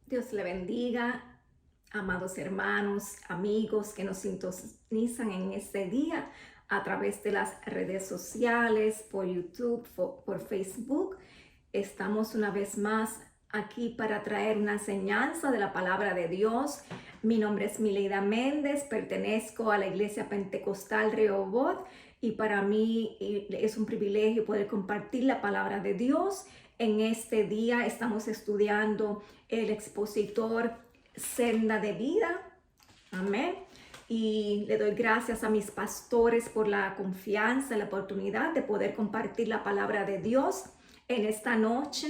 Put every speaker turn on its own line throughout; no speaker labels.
Dios le bendiga, amados hermanos, amigos que nos sintonizan en este día a través de las redes sociales, por YouTube, por Facebook. Estamos una vez más aquí para traer una enseñanza de la palabra de Dios. Mi nombre es Mileida Méndez, pertenezco a la Iglesia Pentecostal Rehoboth y para mí es un privilegio poder compartir la palabra de Dios. En este día estamos estudiando el expositor Senda de Vida. Amén. Y le doy gracias a mis pastores por la confianza, la oportunidad de poder compartir la palabra de Dios en esta noche.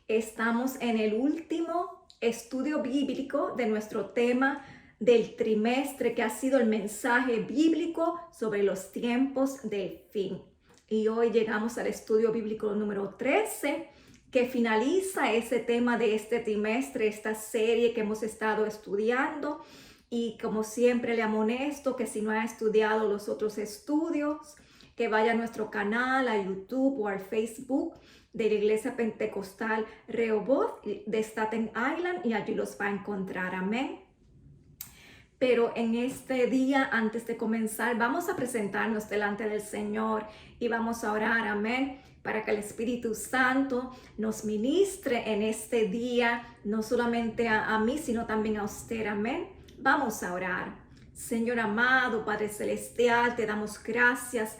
Estamos en el último estudio bíblico de nuestro tema del trimestre, que ha sido el mensaje bíblico sobre los tiempos del fin. Y hoy llegamos al estudio bíblico número 13, que finaliza ese tema de este trimestre, esta serie que hemos estado estudiando. Y como siempre le amonesto que si no ha estudiado los otros estudios, que vaya a nuestro canal, a YouTube o al Facebook de la Iglesia Pentecostal Rehoboth de Staten Island, y allí los va a encontrar. Amén. Pero en este día, antes de comenzar, vamos a presentarnos delante del Señor y vamos a orar, amén, para que el Espíritu Santo nos ministre en este día, no solamente a mí, sino también a usted, amén. Vamos a orar. Señor amado, Padre Celestial, te damos gracias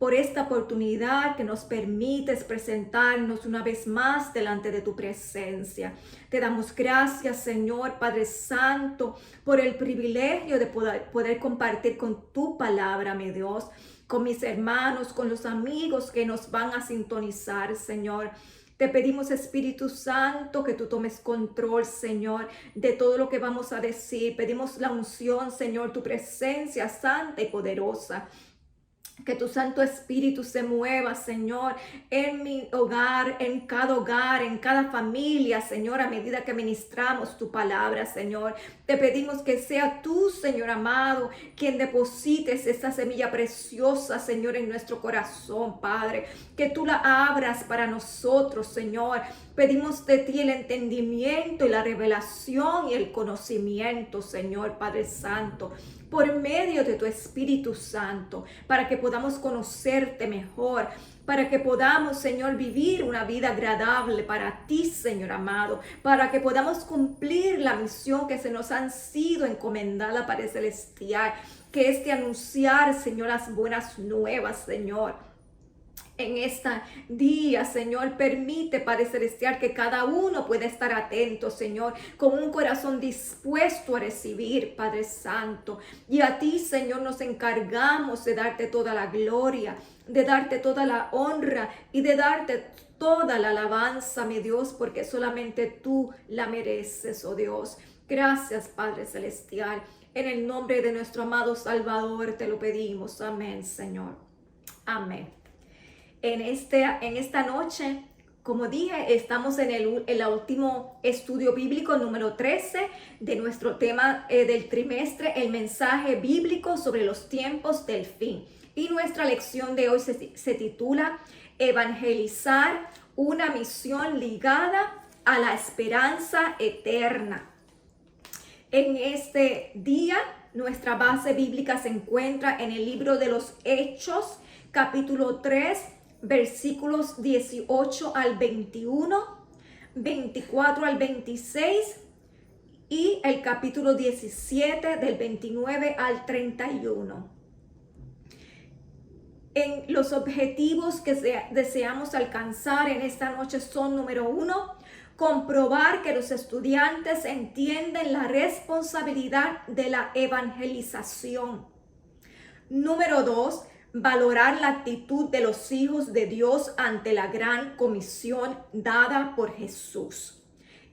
por esta oportunidad que nos permites presentarnos una vez más delante de tu presencia. Te damos gracias, Señor Padre Santo, por el privilegio de poder compartir con tu palabra, mi Dios, con mis hermanos, con los amigos que nos van a sintonizar, Señor. Te pedimos, Espíritu Santo, que tú tomes control, Señor, de todo lo que vamos a decir. Pedimos la unción, Señor, tu presencia santa y poderosa. Que tu Santo Espíritu se mueva, Señor, en mi hogar, en cada familia, Señor, a medida que ministramos tu palabra, Señor. Te pedimos que sea tú, Señor amado, quien deposites esta semilla preciosa, Señor, en nuestro corazón, Padre. Que tú la abras para nosotros, Señor. Pedimos de ti el entendimiento y la revelación y el conocimiento, Señor Padre Santo, por medio de tu Espíritu Santo, para que podamos conocerte mejor, para que podamos, Señor, vivir una vida agradable para ti, Señor amado, para que podamos cumplir la misión que se nos han sido encomendada, Padre Celestial, que es de anunciar, Señor, las buenas nuevas, Señor. En este día, Señor, permite, Padre Celestial, que cada uno pueda estar atento, Señor, con un corazón dispuesto a recibir, Padre Santo. Y a ti, Señor, nos encargamos de darte toda la gloria, de darte toda la honra y de darte toda la alabanza, mi Dios, porque solamente tú la mereces, oh Dios. Gracias, Padre Celestial. En el nombre de nuestro amado Salvador te lo pedimos. Amén, Señor. Amén. En esta noche, como dije, estamos en el último estudio bíblico número 13 de nuestro tema del trimestre, el mensaje bíblico sobre los tiempos del fin. Y nuestra lección de hoy se titula Evangelizar, una misión ligada a la esperanza eterna. En este día, nuestra base bíblica se encuentra en el libro de los Hechos, capítulo 3, versículos 18 al 21, 24 al 26 y el capítulo 17 del 29 al 31. En los objetivos que deseamos alcanzar en esta noche son: número 1, comprobar que los estudiantes entienden la responsabilidad de la evangelización. Número 2, valorar la actitud de los hijos de Dios ante la gran comisión dada por Jesús.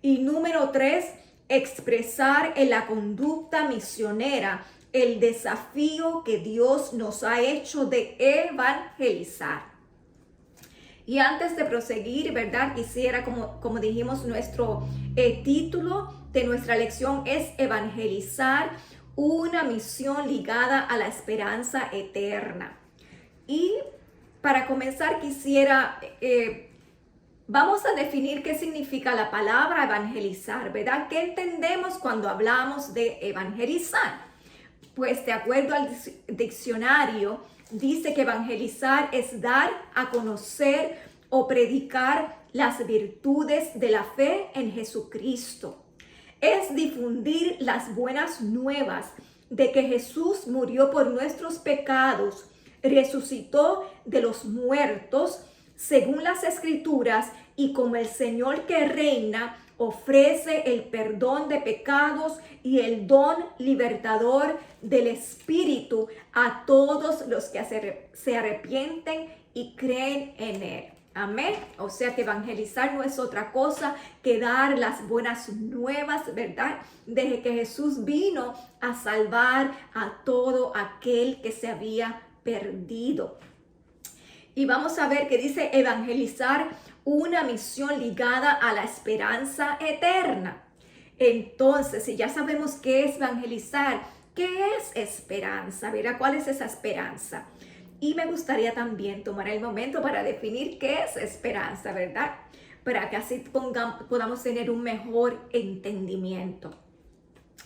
Y número 3, expresar en la conducta misionera el desafío que Dios nos ha hecho de evangelizar. Y antes de proseguir, ¿verdad? Quisiera, como dijimos, nuestro título de nuestra lección es evangelizar, una misión ligada a la esperanza eterna. Y para comenzar quisiera Vamos a definir qué significa la palabra evangelizar, ¿verdad? ¿Qué entendemos cuando hablamos de evangelizar? Pues de acuerdo al diccionario, dice que evangelizar es dar a conocer o predicar las virtudes de la fe en Jesucristo. Es difundir las buenas nuevas de que Jesús murió por nuestros pecados, resucitó de los muertos, según las Escrituras, y como el Señor que reina, ofrece el perdón de pecados y el don libertador del Espíritu a todos los que se arrepienten y creen en Él. Amén. O sea que evangelizar no es otra cosa que dar las buenas nuevas, ¿verdad? De que Jesús vino a salvar a todo aquel que se había perdido. Y vamos a ver que dice evangelizar, una misión ligada a la esperanza eterna. Entonces, si ya sabemos qué es evangelizar, ¿qué es esperanza? ¿Verdad? ¿Cuál es esa esperanza? Y me gustaría también tomar el momento para definir qué es esperanza, ¿verdad? Para que así podamos tener un mejor entendimiento.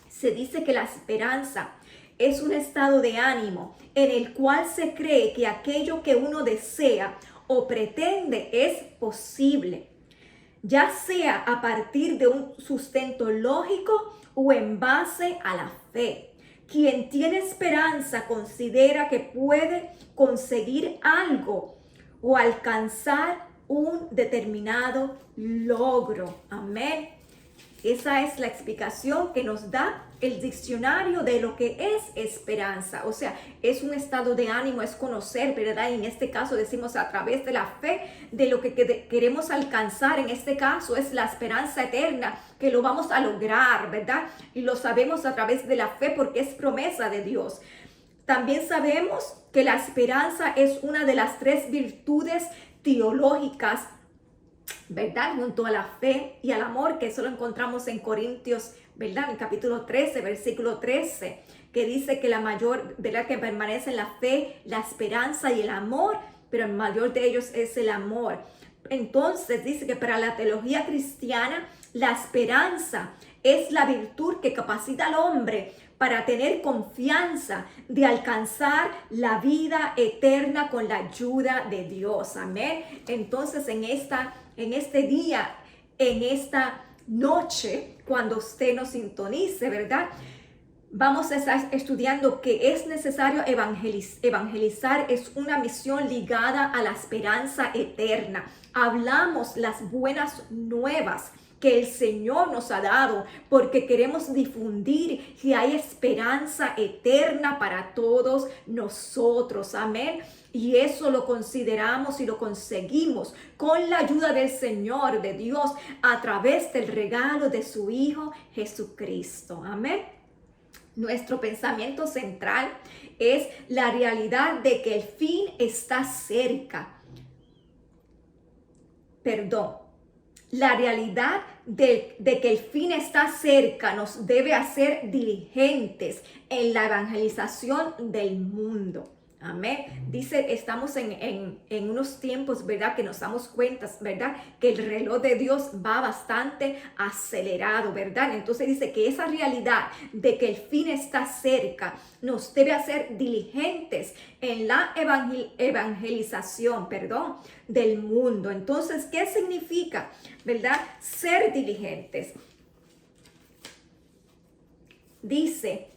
Se dice que la esperanza es un estado de ánimo en el cual se cree que aquello que uno desea o pretende es posible, ya sea a partir de un sustento lógico o en base a la fe. Quien tiene esperanza considera que puede conseguir algo o alcanzar un determinado logro. Amén. Esa es la explicación que nos da el diccionario de lo que es esperanza. O sea, es un estado de ánimo, es conocer, ¿verdad? Y en este caso decimos a través de la fe, de lo que queremos alcanzar. En este caso es la esperanza eterna, que lo vamos a lograr, ¿verdad? Y lo sabemos a través de la fe porque es promesa de Dios. También sabemos que la esperanza es una de las 3 virtudes teológicas, ¿verdad? Junto a la fe y al amor, que eso lo encontramos en Corintios, ¿verdad? En el capítulo 13, versículo 13, que dice que la mayor, ¿verdad? Que permanece en la fe, la esperanza y el amor, pero el mayor de ellos es el amor. Entonces dice que para la teología cristiana, la esperanza es la virtud que capacita al hombre para tener confianza de alcanzar la vida eterna con la ayuda de Dios. Amén. Entonces en este día, en esta noche, cuando usted nos sintonice, ¿verdad? Vamos a estar estudiando que es necesario evangelizar, es una misión ligada a la esperanza eterna. Hablamos las buenas nuevas que el Señor nos ha dado, porque queremos difundir que hay esperanza eterna para todos nosotros. Amén. Y eso lo consideramos y lo conseguimos con la ayuda del Señor, de Dios, a través del regalo de su Hijo Jesucristo. Amén. Nuestro pensamiento central es la realidad de que el fin está cerca. La realidad de que el fin está cerca nos debe hacer diligentes en la evangelización del mundo. Amén. Dice, estamos en unos tiempos, ¿verdad? Que nos damos cuenta, ¿verdad? Que el reloj de Dios va bastante acelerado, ¿verdad? Entonces dice que esa realidad de que el fin está cerca nos debe hacer diligentes en la evangelización, del mundo. Entonces, ¿qué significa, ¿verdad? Ser diligentes. Dice,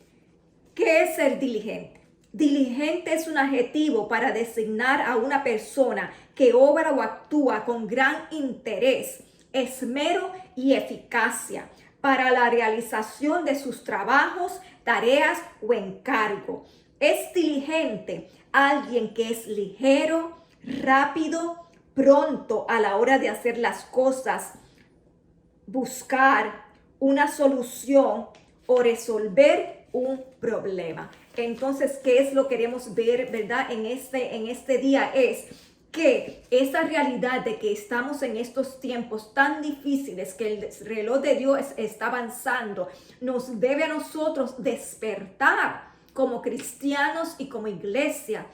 ¿qué es ser diligente? Diligente es un adjetivo para designar a una persona que obra o actúa con gran interés, esmero y eficacia para la realización de sus trabajos, tareas o encargo. Es diligente alguien que es ligero, rápido, pronto a la hora de hacer las cosas, buscar una solución o resolver un problema. Entonces, ¿qué es lo que queremos ver, verdad? En este día es que esa realidad de que estamos en estos tiempos tan difíciles, que el reloj de Dios está avanzando, nos debe a nosotros despertar como cristianos y como iglesia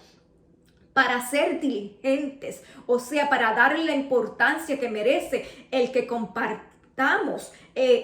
para ser diligentes, o sea, para darle la importancia que merece el que compartamos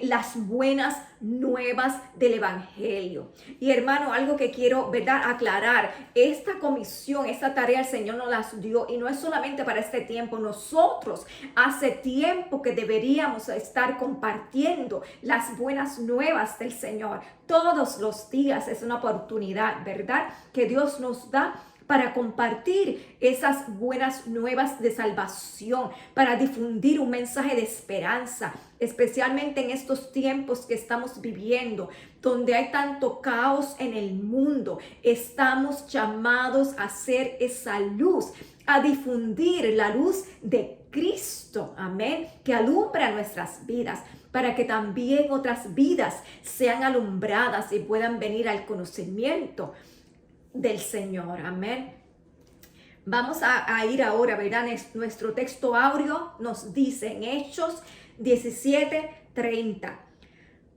las buenas nuevas del Evangelio. Y hermano, algo que quiero, ¿verdad?, aclarar, esta comisión, esta tarea el Señor nos las dio y no es solamente para este tiempo. Nosotros hace tiempo que deberíamos estar compartiendo las buenas nuevas del Señor. Todos los días es una oportunidad, ¿verdad?, que Dios nos da para compartir esas buenas nuevas de salvación, para difundir un mensaje de esperanza, especialmente en estos tiempos que estamos viviendo, donde hay tanto caos en el mundo. Estamos llamados a ser esa luz, a difundir la luz de Cristo, amén, que alumbra nuestras vidas, para que también otras vidas sean alumbradas y puedan venir al conocimiento del Señor, amén. Vamos a ir ahora, ¿verdad? Nuestro texto áureo nos dice en Hechos 17:30,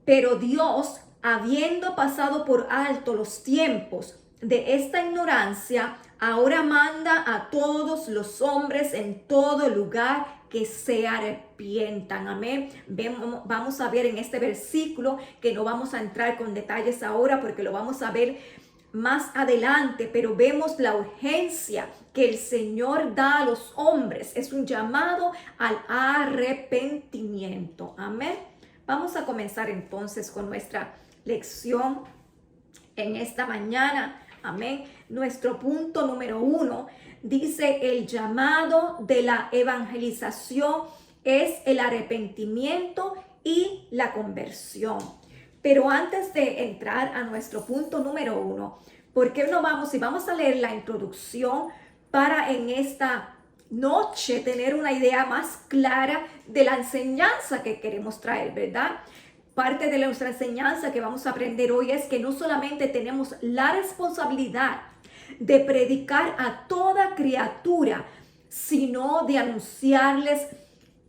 pero Dios, habiendo pasado por alto los tiempos de esta ignorancia, ahora manda a todos los hombres en todo lugar que se arrepientan, amén. Vamos a ver en este versículo, que no vamos a entrar con detalles ahora porque lo vamos a ver más adelante, pero vemos la urgencia que el Señor da a los hombres. Es un llamado al arrepentimiento, amén. Vamos a comenzar entonces con nuestra lección en esta mañana, amén. Nuestro punto número 1 dice: el llamado de la evangelización es el arrepentimiento y la conversión. Pero antes de entrar a nuestro punto número 1, ¿por qué no vamos a leer la introducción para en esta noche tener una idea más clara de la enseñanza que queremos traer, ¿verdad? Parte de nuestra enseñanza que vamos a aprender hoy es que no solamente tenemos la responsabilidad de predicar a toda criatura, sino de anunciarles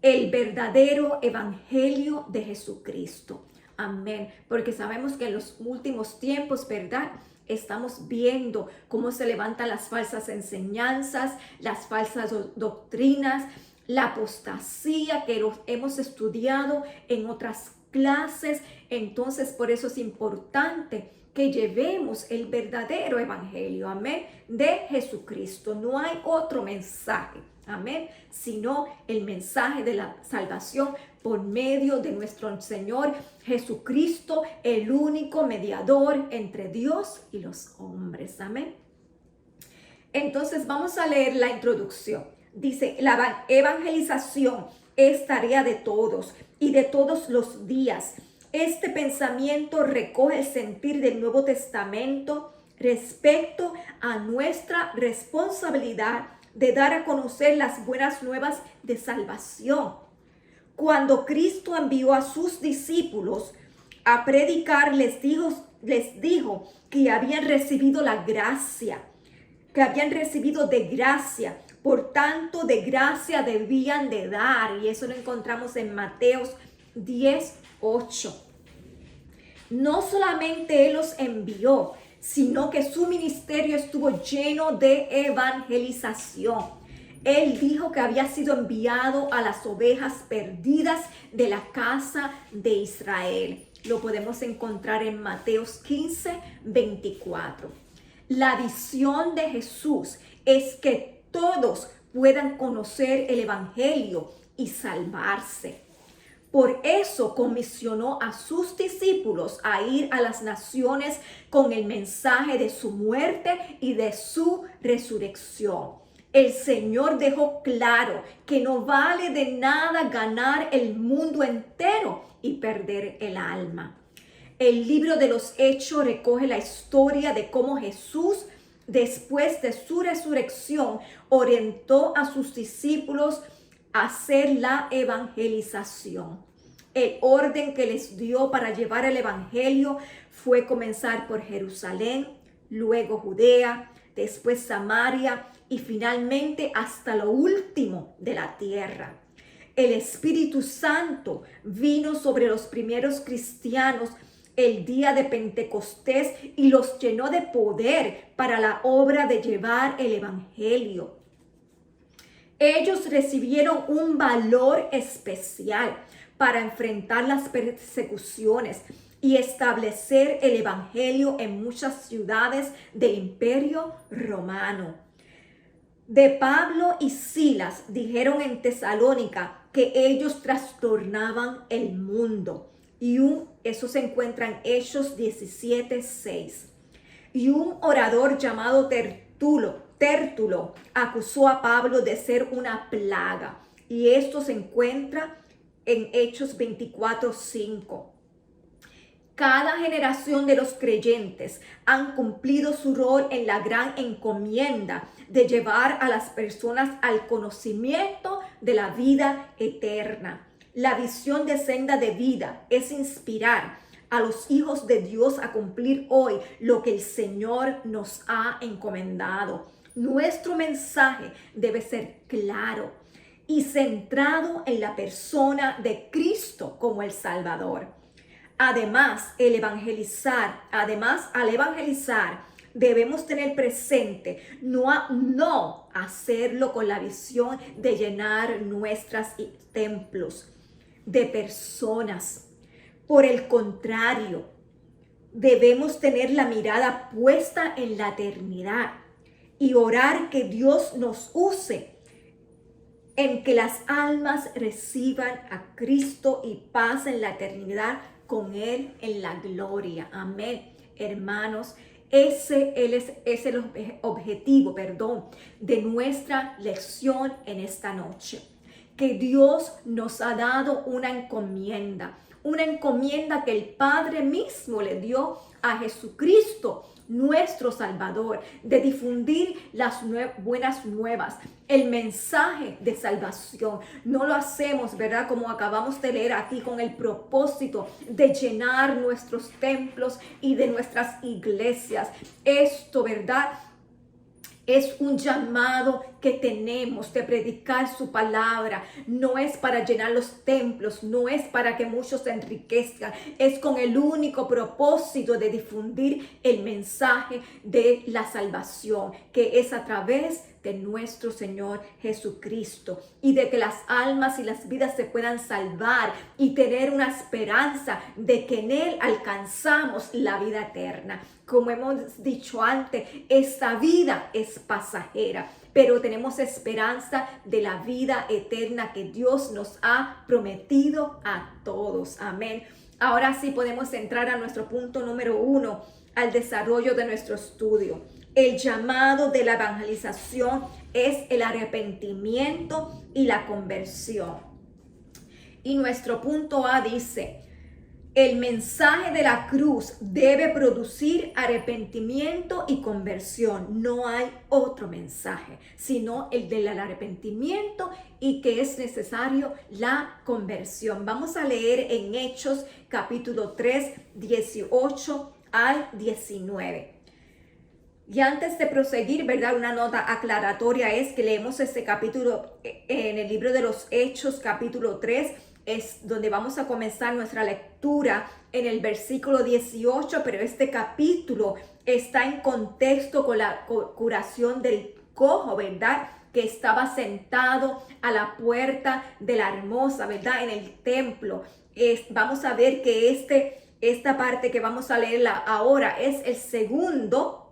el verdadero evangelio de Jesucristo. Amén. Porque sabemos que en los últimos tiempos, ¿verdad?, estamos viendo cómo se levantan las falsas enseñanzas, las falsas doctrinas, la apostasía que hemos estudiado en otras clases. Entonces, por eso es importante que llevemos el verdadero evangelio, amén, de Jesucristo. No hay otro mensaje, amén, sino el mensaje de la salvación por medio de nuestro Señor Jesucristo, el único mediador entre Dios y los hombres, amén. Entonces vamos a leer la introducción. Dice: la evangelización es tarea de todos y de todos los días. Este pensamiento recoge el sentir del Nuevo Testamento respecto a nuestra responsabilidad de dar a conocer las buenas nuevas de salvación. Cuando Cristo envió a sus discípulos a predicar, les dijo que habían recibido la gracia, que habían recibido de gracia. Por tanto, de gracia debían de dar. Y eso lo encontramos en Mateos 10:8. No solamente Él los envió, sino que su ministerio estuvo lleno de evangelización. Él dijo que había sido enviado a las ovejas perdidas de la casa de Israel. Lo podemos encontrar en Mateos 15:24. La visión de Jesús es que todos puedan conocer el evangelio y salvarse. Por eso comisionó a sus discípulos a ir a las naciones con el mensaje de su muerte y de su resurrección. El Señor dejó claro que no vale de nada ganar el mundo entero y perder el alma. El libro de los Hechos recoge la historia de cómo Jesús, después de su resurrección, orientó a sus discípulos a hacer la evangelización. El orden que les dio para llevar el evangelio fue comenzar por Jerusalén, luego Judea, después Samaria y finalmente hasta lo último de la tierra. El Espíritu Santo vino sobre los primeros cristianos el día de Pentecostés y los llenó de poder para la obra de llevar el evangelio. Ellos recibieron un valor especial para enfrentar las persecuciones y establecer el evangelio en muchas ciudades del Imperio Romano. De Pablo y Silas dijeron en Tesalónica que ellos trastornaban el mundo. Eso se encuentra en Hechos 17:6. Y un orador llamado Tértulo acusó a Pablo de ser una plaga. Y esto se encuentra en Hechos 24:5. Cada generación de los creyentes han cumplido su rol en la gran encomienda de llevar a las personas al conocimiento de la vida eterna. La visión de senda de vida es inspirar a los hijos de Dios a cumplir hoy lo que el Señor nos ha encomendado. Nuestro mensaje debe ser claro y centrado en la persona de Cristo como el Salvador. Además, al evangelizar, debemos tener presente no hacerlo con la visión de llenar nuestros templos de personas. Por el contrario, debemos tener la mirada puesta en la eternidad y orar que Dios nos use en que las almas reciban a Cristo y pasen la eternidad con Él en la gloria. Amén. Hermanos, ese es el objetivo, de nuestra lección en esta noche. Que Dios nos ha dado una encomienda que el Padre mismo le dio a Jesucristo, nuestro Salvador, de difundir las buenas nuevas, el mensaje de salvación. No lo hacemos, ¿verdad? Como acabamos de leer aquí, con el propósito de llenar nuestros templos y de nuestras iglesias. Esto, ¿verdad?, es un llamado que tenemos de predicar su palabra. No es para llenar los templos, no es para que muchos se enriquezcan. Es con el único propósito de difundir el mensaje de la salvación, que es a través de nuestro Señor Jesucristo, y de que las almas y las vidas se puedan salvar y tener una esperanza de que en Él alcanzamos la vida eterna. Como hemos dicho antes, esta vida es pasajera, pero tenemos esperanza de la vida eterna que Dios nos ha prometido a todos. Amén. Ahora sí podemos entrar a nuestro punto número 1, al desarrollo de nuestro estudio. El llamado de la evangelización es el arrepentimiento y la conversión. Y nuestro punto A dice: el mensaje de la cruz debe producir arrepentimiento y conversión. No hay otro mensaje, sino el del arrepentimiento, y que es necesario la conversión. Vamos a leer en Hechos capítulo 3, 18 al 19. Y antes de proseguir, ¿verdad?, una nota aclaratoria es que leemos este capítulo en el libro de los Hechos, capítulo 3, es donde vamos a comenzar nuestra lectura en el versículo 18, pero este capítulo está en contexto con la curación del cojo, ¿verdad?, que estaba sentado a la puerta de la hermosa, ¿verdad?, en el templo. Vamos a ver que esta parte que vamos a leerla ahora es el segundo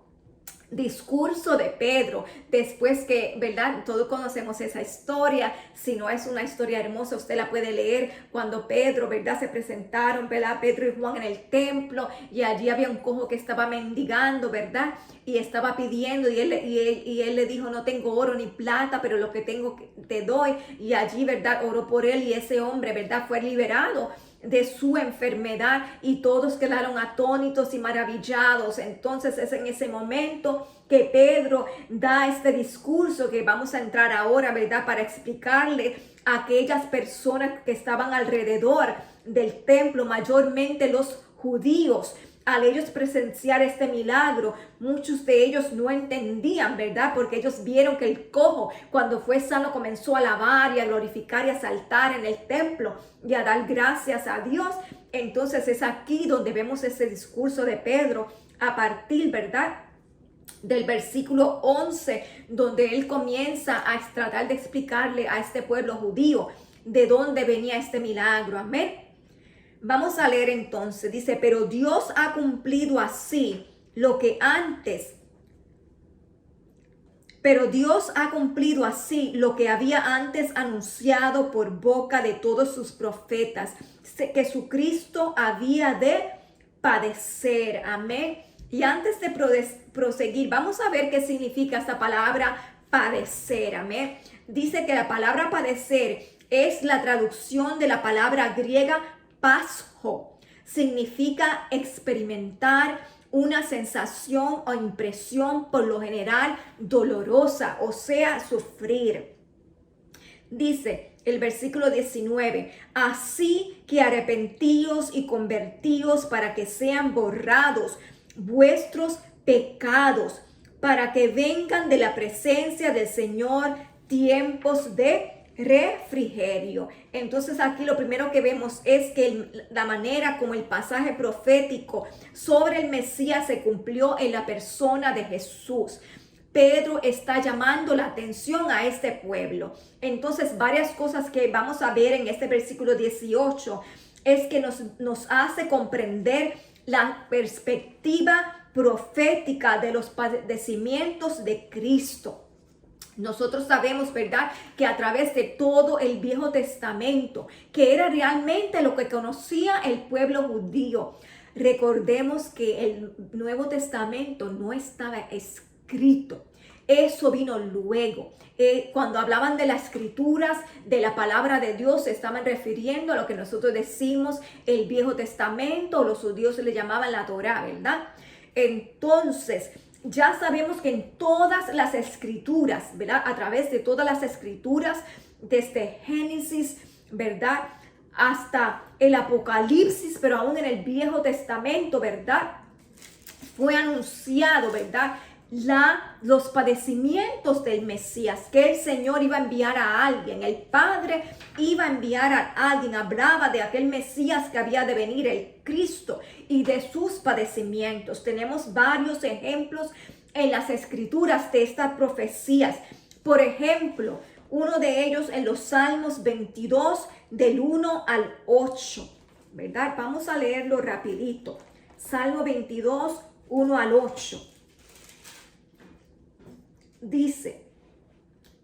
discurso de Pedro, después que, ¿verdad?, todos conocemos esa historia. Si no es una historia hermosa, usted la puede leer cuando Pedro, ¿verdad?, se presentaron, ¿verdad?, Pedro y Juan en el templo, y allí había un cojo que estaba mendigando, ¿verdad?, y estaba pidiendo, y él le dijo: no tengo oro ni plata, pero lo que tengo te doy. Y allí, ¿verdad?, oró por él, y ese hombre, ¿verdad?, fue liberado de su enfermedad, y todos quedaron atónitos y maravillados. Entonces es en ese momento que Pedro da este discurso que vamos a entrar ahora, ¿verdad?, para explicarle a aquellas personas que estaban alrededor del templo, mayormente los judíos. Al ellos presenciar este milagro, muchos de ellos no entendían, ¿verdad?, porque ellos vieron que el cojo, cuando fue sano, comenzó a alabar y a glorificar y a saltar en el templo y a dar gracias a Dios. Entonces es aquí donde vemos ese discurso de Pedro a partir, ¿verdad?, del versículo 11, donde él comienza a tratar de explicarle a este pueblo judío de dónde venía este milagro. Amén. Vamos a leer entonces. Dice, pero Dios ha cumplido así lo que antes, pero Dios ha cumplido así lo que había antes anunciado por boca de todos sus profetas, que su Cristo había de padecer. Amén. Y antes de proseguir, vamos a ver qué significa esta palabra padecer. Amén. Dice que la palabra padecer es la traducción de la palabra griega pasjo. Significa experimentar una sensación o impresión, por lo general dolorosa, o sea, sufrir. Dice el versículo 19, así que arrepentíos y convertíos para que sean borrados vuestros pecados, para que vengan de la presencia del Señor tiempos de refrigerio. Entonces aquí lo primero que vemos es que la manera como el pasaje profético sobre el Mesías se cumplió en la persona de Jesús. Pedro está llamando la atención a este pueblo. Entonces, varias cosas que vamos a ver en este versículo 18 es que nos hace comprender la perspectiva profética de los padecimientos de Cristo. Nosotros sabemos, ¿verdad?, que a través de todo el Viejo Testamento, que era realmente lo que conocía el pueblo judío, recordemos que el Nuevo Testamento no estaba escrito. Eso vino luego. Cuando hablaban de las escrituras, de la palabra de Dios, se estaban refiriendo a lo que nosotros decimos el Viejo Testamento, o los judíos le llamaban la Torá, ¿verdad? Entonces, ya sabemos que en todas las escrituras, ¿verdad?, a través de todas las escrituras, desde Génesis, ¿verdad?, hasta el Apocalipsis, pero aún en el Viejo Testamento, ¿verdad?, fue anunciado, ¿verdad?, los padecimientos del Mesías, que el Señor iba a enviar a alguien, el Padre iba a enviar a alguien, hablaba de aquel Mesías que había de venir, el Cristo, y de sus padecimientos. Tenemos varios ejemplos en las escrituras de estas profecías. Por ejemplo, uno de ellos en los Salmos 22 del 1 al 8, ¿verdad? Vamos a leerlo rapidito. Salmo 22, 1 al 8. Dice,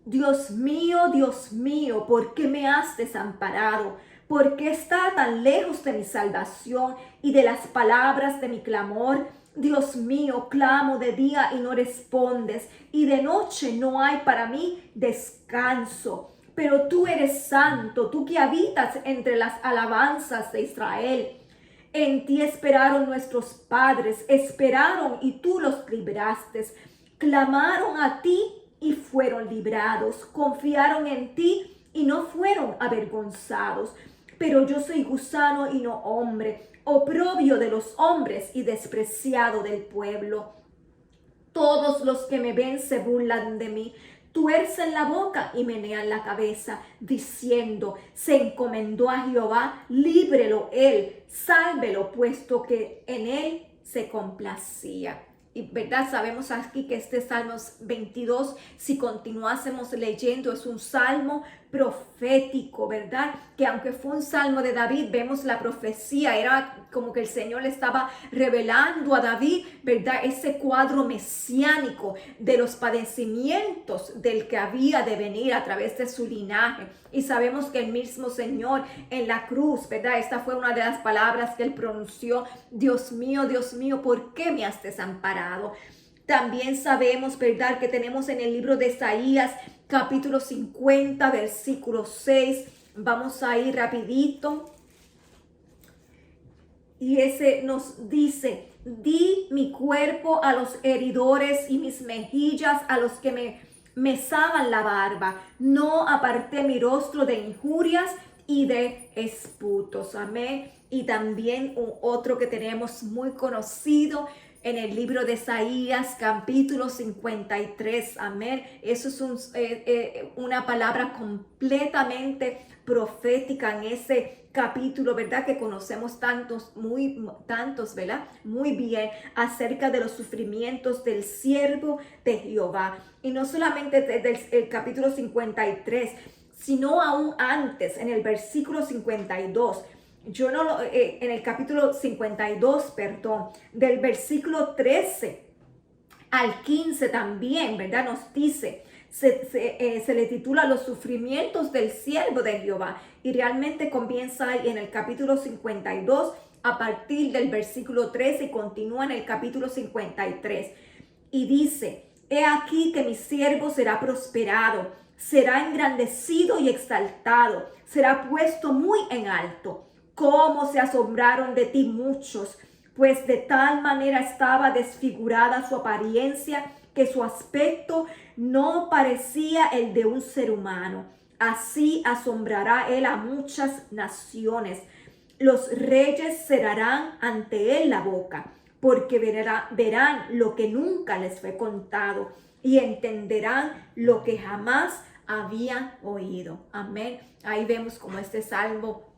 Dios mío, ¿por qué me has desamparado? ¿Por qué está tan lejos de mi salvación y de las palabras de mi clamor? Dios mío, clamo de día y no respondes, y de noche no hay para mí descanso. Pero tú eres santo, tú que habitas entre las alabanzas de Israel. En ti esperaron nuestros padres, esperaron y tú los libraste. Clamaron a ti y fueron librados. Confiaron en ti y no fueron avergonzados. Pero yo soy gusano y no hombre, oprobio de los hombres y despreciado del pueblo. Todos los que me ven se burlan de mí, tuercen la boca y menean la cabeza, diciendo, se encomendó a Jehová, líbrelo él, sálvelo, puesto que en él se complacía. Y verdad, sabemos aquí que este Salmo 22, si continuásemos leyendo, es un salmo profético, ¿verdad? Que aunque fue un salmo de David, vemos la profecía, era como que el Señor le estaba revelando a David, ¿verdad?, ese cuadro mesiánico de los padecimientos del que había de venir a través de su linaje. Y sabemos que el mismo Señor en la cruz, ¿verdad?, esta fue una de las palabras que él pronunció, Dios mío, ¿por qué me has desamparado? También sabemos, ¿verdad?, que tenemos en el libro de Isaías, capítulo 50, versículo 6. Vamos a ir rapidito. Y ese nos dice, di mi cuerpo a los heridores y mis mejillas a los que me mesaban la barba. No aparté mi rostro de injurias y de esputos. Amén. Y también otro que tenemos muy conocido, en el libro de Isaías, capítulo 53. Amén. Eso es una palabra completamente profética en ese capítulo, ¿verdad? Que conocemos tantos, ¿verdad? Muy bien acerca de los sufrimientos del siervo de Jehová. Y no solamente desde el capítulo 53, sino aún antes, en el versículo 52. En el capítulo 52, perdón, del versículo 13 al 15 también, ¿verdad? Nos dice, se le titula Los sufrimientos del siervo de Jehová, y realmente comienza ahí en el capítulo 52 a partir del versículo 13 y continúa en el capítulo 53. Y dice, he aquí que mi siervo será prosperado, será engrandecido y exaltado, será puesto muy en alto. Cómo se asombraron de ti muchos, pues de tal manera estaba desfigurada su apariencia que su aspecto no parecía el de un ser humano. Así asombrará él a muchas naciones. Los reyes cerrarán ante él la boca, porque verán lo que nunca les fue contado y entenderán lo que jamás habían oído. Amén. Ahí vemos como este salmo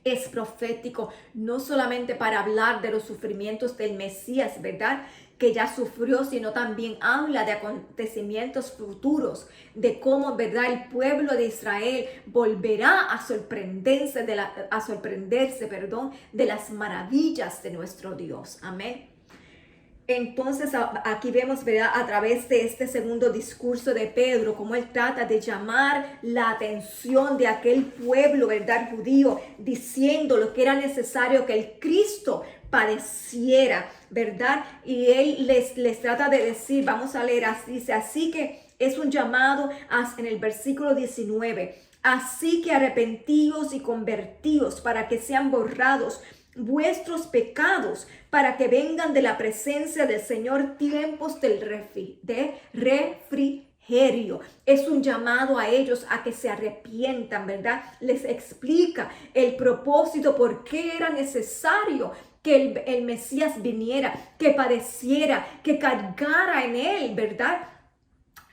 es profético, no solamente para hablar de los sufrimientos del Mesías, ¿verdad?, que ya sufrió, sino también habla de acontecimientos futuros, de cómo, ¿verdad?, el pueblo de Israel volverá a sorprenderse de las maravillas de nuestro Dios. Amén. Entonces aquí vemos, ¿verdad?, a través de este segundo discurso de Pedro, cómo él trata de llamar la atención de aquel pueblo, ¿verdad?, judío, diciendo lo que era necesario que el Cristo padeciera, ¿verdad? Y él les trata de decir, vamos a leer así, dice, así que es un llamado en el versículo 19, así que arrepentíos y convertíos para que sean borrados vuestros pecados, para que vengan de la presencia del Señor tiempos de refrigerio. Es un llamado a ellos a que se arrepientan, ¿verdad? Les explica el propósito, por qué era necesario que el Mesías viniera, que padeciera, que cargara en él, ¿verdad?,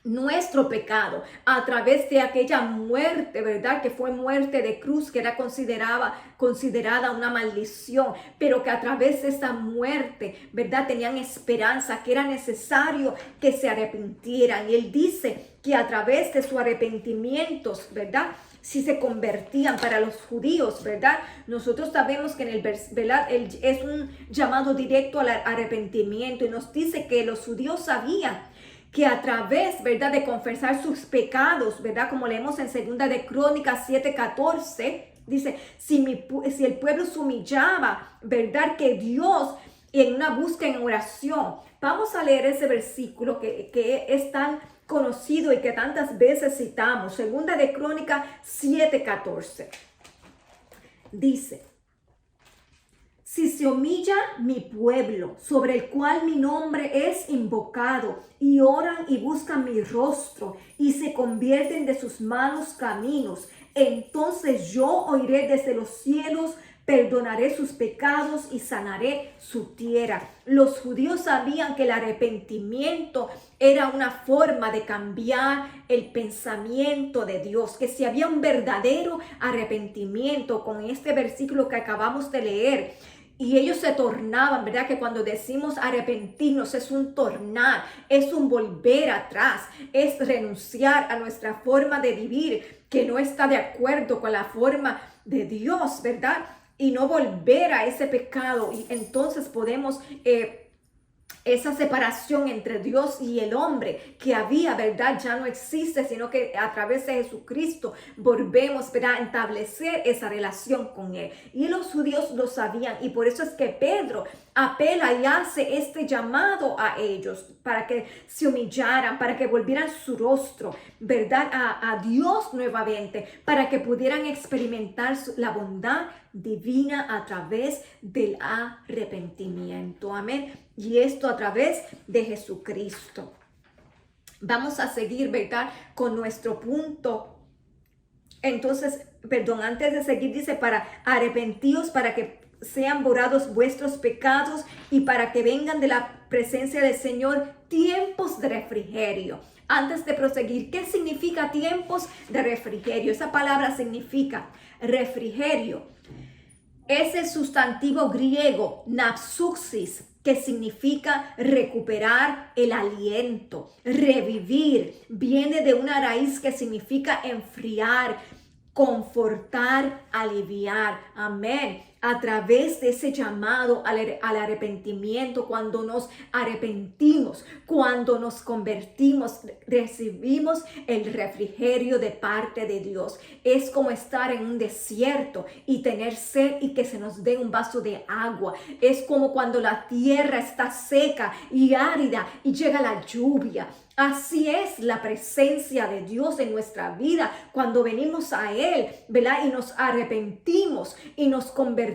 nuestro pecado a través de aquella muerte, ¿verdad?, que fue muerte de cruz, que era considerada una maldición, pero que a través de esa muerte, ¿verdad?, tenían esperanza, que era necesario que se arrepintieran. Y él dice que a través de sus arrepentimientos, ¿verdad?, si se convertían para los judíos, ¿verdad? Nosotros sabemos que ¿verdad?, es un llamado directo al arrepentimiento, y nos dice que los judíos sabían que a través, ¿verdad?, de confesar sus pecados, ¿verdad?, como leemos en 2 de Crónicas 7:14, dice, si el pueblo se humillaba, ¿verdad?, que Dios, en una búsqueda, en oración. Vamos a leer ese versículo que es tan conocido y que tantas veces citamos. 2 de Crónicas 7:14. Dice, si se humilla mi pueblo, sobre el cual mi nombre es invocado, y oran y buscan mi rostro, y se convierten de sus malos caminos, entonces yo oiré desde los cielos, perdonaré sus pecados y sanaré su tierra. Los judíos sabían que el arrepentimiento era una forma de cambiar el pensamiento de Dios, que si había un verdadero arrepentimiento, con este versículo que acabamos de leer, y ellos se tornaban, ¿verdad?, que cuando decimos arrepentirnos es un tornar, es un volver atrás, es renunciar a nuestra forma de vivir que no está de acuerdo con la forma de Dios, ¿verdad?, y no volver a ese pecado. Y entonces podemos esa separación entre Dios y el hombre que había, ¿verdad?, ya no existe, sino que a través de Jesucristo volvemos, ¿verdad?, a establecer esa relación con Él. Y los judíos lo sabían, y por eso es que Pedro apela y hace este llamado a ellos para que se humillaran, para que volvieran su rostro, ¿verdad?, a Dios nuevamente, para que pudieran experimentar la bondad divina a través del arrepentimiento. Amén. Y esto a través de Jesucristo. Vamos a seguir, ¿verdad?, con nuestro punto. Entonces, antes de seguir dice, para arrepentíos, para que sean borrados vuestros pecados y para que vengan de la presencia del Señor tiempos de refrigerio. Antes de proseguir, ¿qué significa tiempos de refrigerio? Esa palabra significa refrigerio. Es el sustantivo griego napsuxis, que significa recuperar el aliento, revivir. Viene de una raíz que significa enfriar, confortar, aliviar. Amén. A través de ese llamado al arrepentimiento, cuando nos arrepentimos, cuando nos convertimos, recibimos el refrigerio de parte de Dios. Es como estar en un desierto y tener sed y que se nos dé un vaso de agua. Es como cuando la tierra está seca y árida y llega la lluvia. Así es la presencia de Dios en nuestra vida cuando venimos a Él, ¿verdad? Y nos arrepentimos y nos convertimos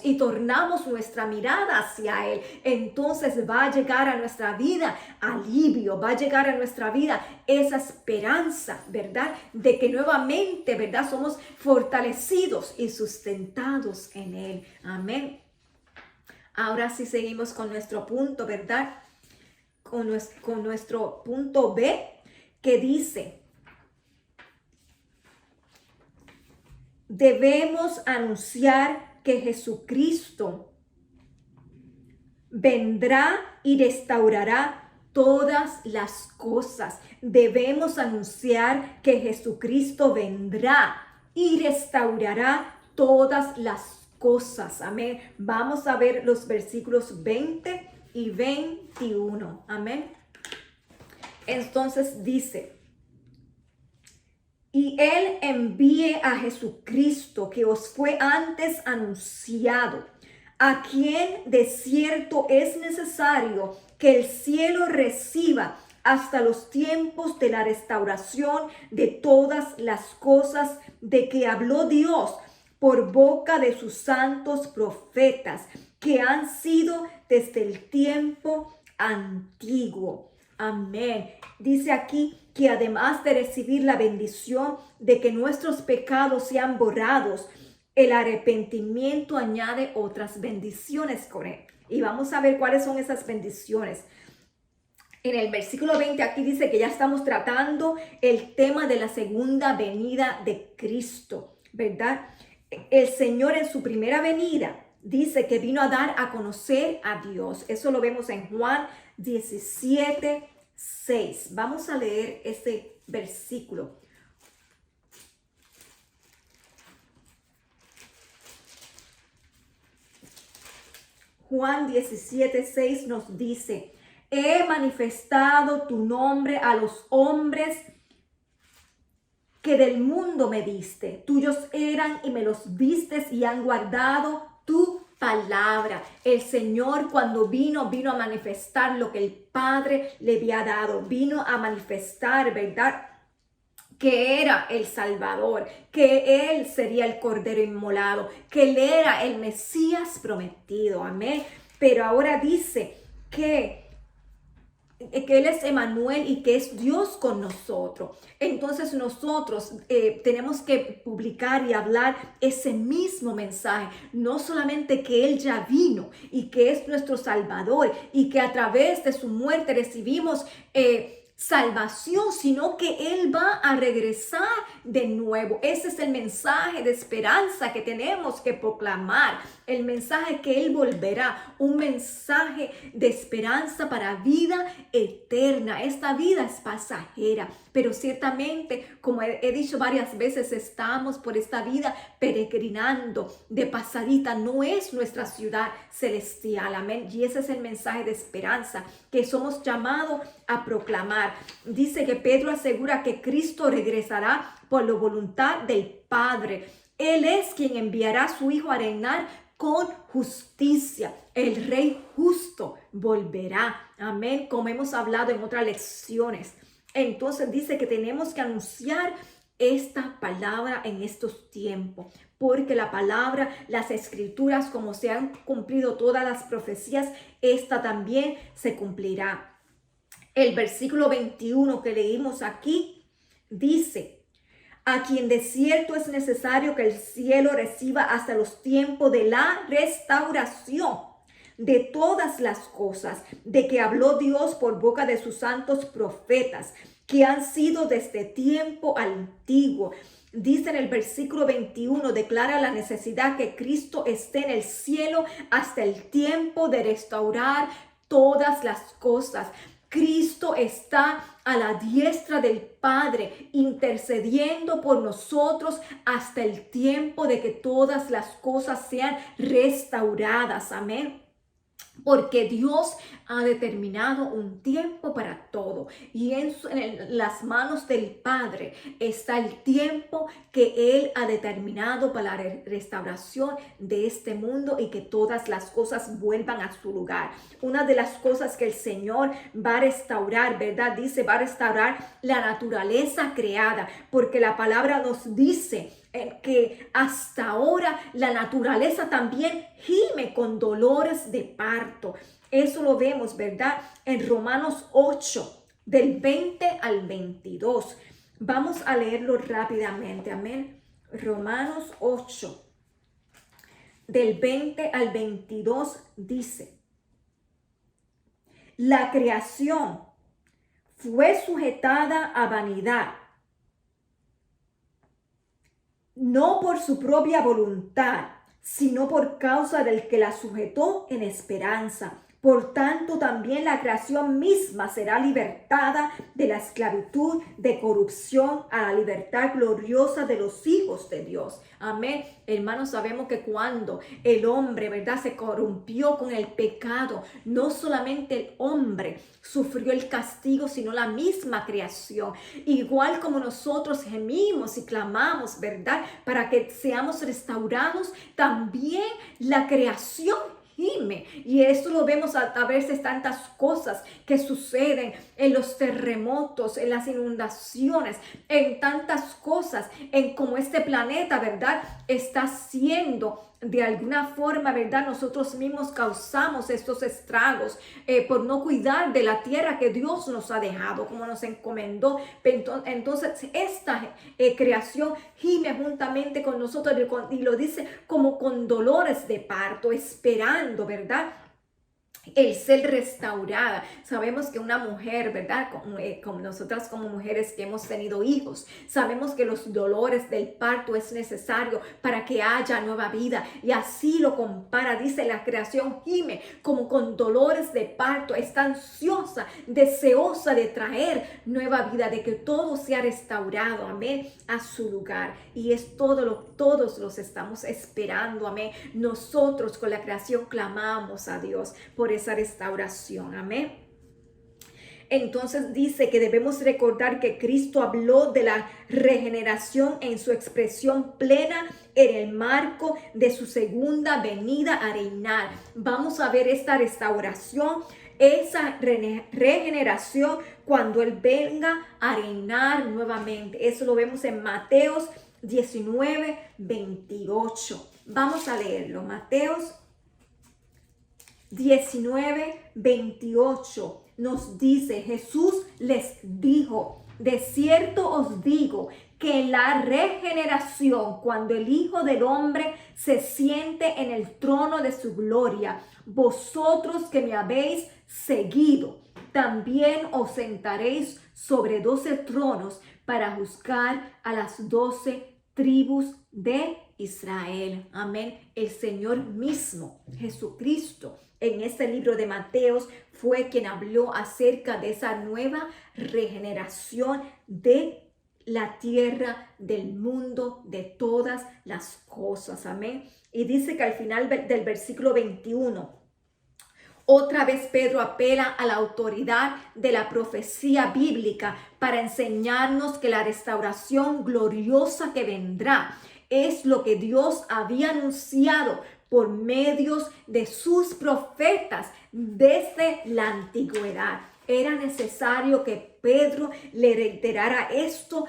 y tornamos nuestra mirada hacia Él. Entonces va a llegar a nuestra vida alivio, va a llegar a nuestra vida esa esperanza, ¿verdad? De que nuevamente, ¿verdad? Somos fortalecidos y sustentados en Él. Amén. Ahora sí seguimos con nuestro punto, ¿verdad? Con nuestro punto B, que dice: debemos anunciar que Jesucristo vendrá y restaurará todas las cosas. Debemos anunciar que Jesucristo vendrá y restaurará todas las cosas. Amén. Vamos a ver los versículos 20 y 21. Amén. Entonces dice: y Él envíe a Jesucristo, que os fue antes anunciado, a quien de cierto es necesario que el cielo reciba hasta los tiempos de la restauración de todas las cosas de que habló Dios por boca de sus santos profetas, que han sido desde el tiempo antiguo. Amén. Dice aquí que además de recibir la bendición de que nuestros pecados sean borrados, el arrepentimiento añade otras bendiciones con él. Y vamos a ver cuáles son esas bendiciones. En el versículo 20 aquí dice que ya estamos tratando el tema de la segunda venida de Cristo, ¿verdad? El Señor en su primera venida dice que vino a dar a conocer a Dios. Eso lo vemos en Juan 17:6. Vamos a leer ese versículo. Juan 17:6 nos dice: he manifestado tu nombre a los hombres que del mundo me diste. Tuyos eran y me los vistes y han guardado tu palabra. El Señor, cuando vino a manifestar lo que el Padre le había dado. Vino a manifestar, ¿verdad?, que era el Salvador, que Él sería el Cordero inmolado, que Él era el Mesías prometido. Amén. Pero ahora dice que Él es Emmanuel y que es Dios con nosotros. Entonces nosotros tenemos que publicar y hablar ese mismo mensaje. No solamente que Él ya vino y que es nuestro Salvador y que a través de su muerte recibimos salvación, sino que Él va a regresar de nuevo. Ese es el mensaje de esperanza que tenemos que proclamar. El mensaje que Él volverá, un mensaje de esperanza para vida eterna. Esta vida es pasajera, pero ciertamente, como he dicho varias veces, estamos por esta vida peregrinando de pasadita. No es nuestra ciudad celestial. Amén. Y ese es el mensaje de esperanza que somos llamados a proclamar. Dice que Pedro asegura que Cristo regresará por la voluntad del Padre. Él es quien enviará a su Hijo a reinar con justicia. El Rey justo volverá. Amén. Como hemos hablado en otras lecciones. Entonces dice que tenemos que anunciar esta palabra en estos tiempos, porque la palabra, las escrituras, como se han cumplido todas las profecías, esta también se cumplirá. El versículo 21 que leímos aquí dice: a quien de cierto es necesario que el cielo reciba hasta los tiempos de la restauración de todas las cosas, de que habló Dios por boca de sus santos profetas, que han sido desde tiempo antiguo. Dice en el versículo 21, declara la necesidad que Cristo esté en el cielo hasta el tiempo de restaurar todas las cosas. Cristo está a la diestra del Padre, intercediendo por nosotros hasta el tiempo de que todas las cosas sean restauradas. Amén. Porque Dios ha determinado un tiempo para todo y en las manos del Padre está el tiempo que Él ha determinado para la restauración de este mundo y que todas las cosas vuelvan a su lugar. Una de las cosas que el Señor va a restaurar, ¿verdad? Dice, va a restaurar la naturaleza creada, porque la palabra nos dice que hasta ahora la naturaleza también gime con dolores de parto. Eso lo vemos, ¿verdad? En Romanos 8, del 20 al 22. Vamos a leerlo rápidamente, amén. Romanos 8, del 20 al 22 dice: la creación fue sujetada a vanidad, no por su propia voluntad, sino por causa del que la sujetó en esperanza. Por tanto, también la creación misma será libertada de la esclavitud de corrupción a la libertad gloriosa de los hijos de Dios. Amén. Hermanos, sabemos que cuando el hombre, ¿verdad?, se corrompió con el pecado, no solamente el hombre sufrió el castigo, sino la misma creación. Igual como nosotros gemimos y clamamos, ¿verdad?, para que seamos restaurados, también la creación gime. Y esto lo vemos a veces tantas cosas que suceden en los terremotos, en las inundaciones, en tantas cosas, en cómo este planeta, ¿verdad?, está siendo de alguna forma, ¿verdad? Nosotros mismos causamos estos estragos por no cuidar de la tierra que Dios nos ha dejado, como nos encomendó. Entonces, esta creación gime juntamente con nosotros y lo dice como con dolores de parto, esperando, ¿verdad?, el ser restaurada. Sabemos que una mujer, ¿verdad?, como nosotras como mujeres que hemos tenido hijos, sabemos que los dolores del parto es necesario para que haya nueva vida, y así lo compara. Dice, la creación gime como con dolores de parto, está ansiosa, deseosa de traer nueva vida, de que todo sea restaurado, amén, a su lugar. Y es todos los estamos esperando, amén. Nosotros con la creación clamamos a Dios por esa restauración, amén. Entonces dice que debemos recordar que Cristo habló de la regeneración en su expresión plena en el marco de su segunda venida a reinar. Vamos a ver esta restauración, esa regeneración cuando Él venga a reinar nuevamente. Eso lo vemos en Mateos 19, 28. Vamos a leerlo. Mateos 19, 28 nos dice, Jesús les dijo, de cierto os digo que en la regeneración, cuando el Hijo del Hombre se siente en el trono de su gloria, vosotros que me habéis seguido, también os sentaréis sobre 12 tronos para juzgar a las 12 tribus de Israel. Amén. El Señor mismo, Jesucristo, en este libro de Mateos fue quien habló acerca de esa nueva regeneración de la tierra, del mundo, de todas las cosas. Amén. Y dice que al final del versículo 21, otra vez Pedro apela a la autoridad de la profecía bíblica para enseñarnos que la restauración gloriosa que vendrá es lo que Dios había anunciado por medios de sus profetas desde la antigüedad. Era necesario que Pedro le reiterara esto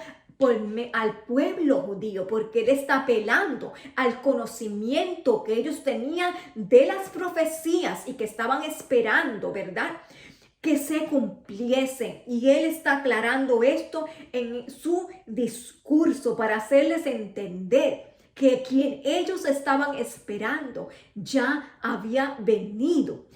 al pueblo judío, porque él está apelando al conocimiento que ellos tenían de las profecías y que estaban esperando, ¿verdad? que se cumpliesen. Y él está aclarando esto en su discurso para hacerles entender que quien ellos estaban esperando ya había venido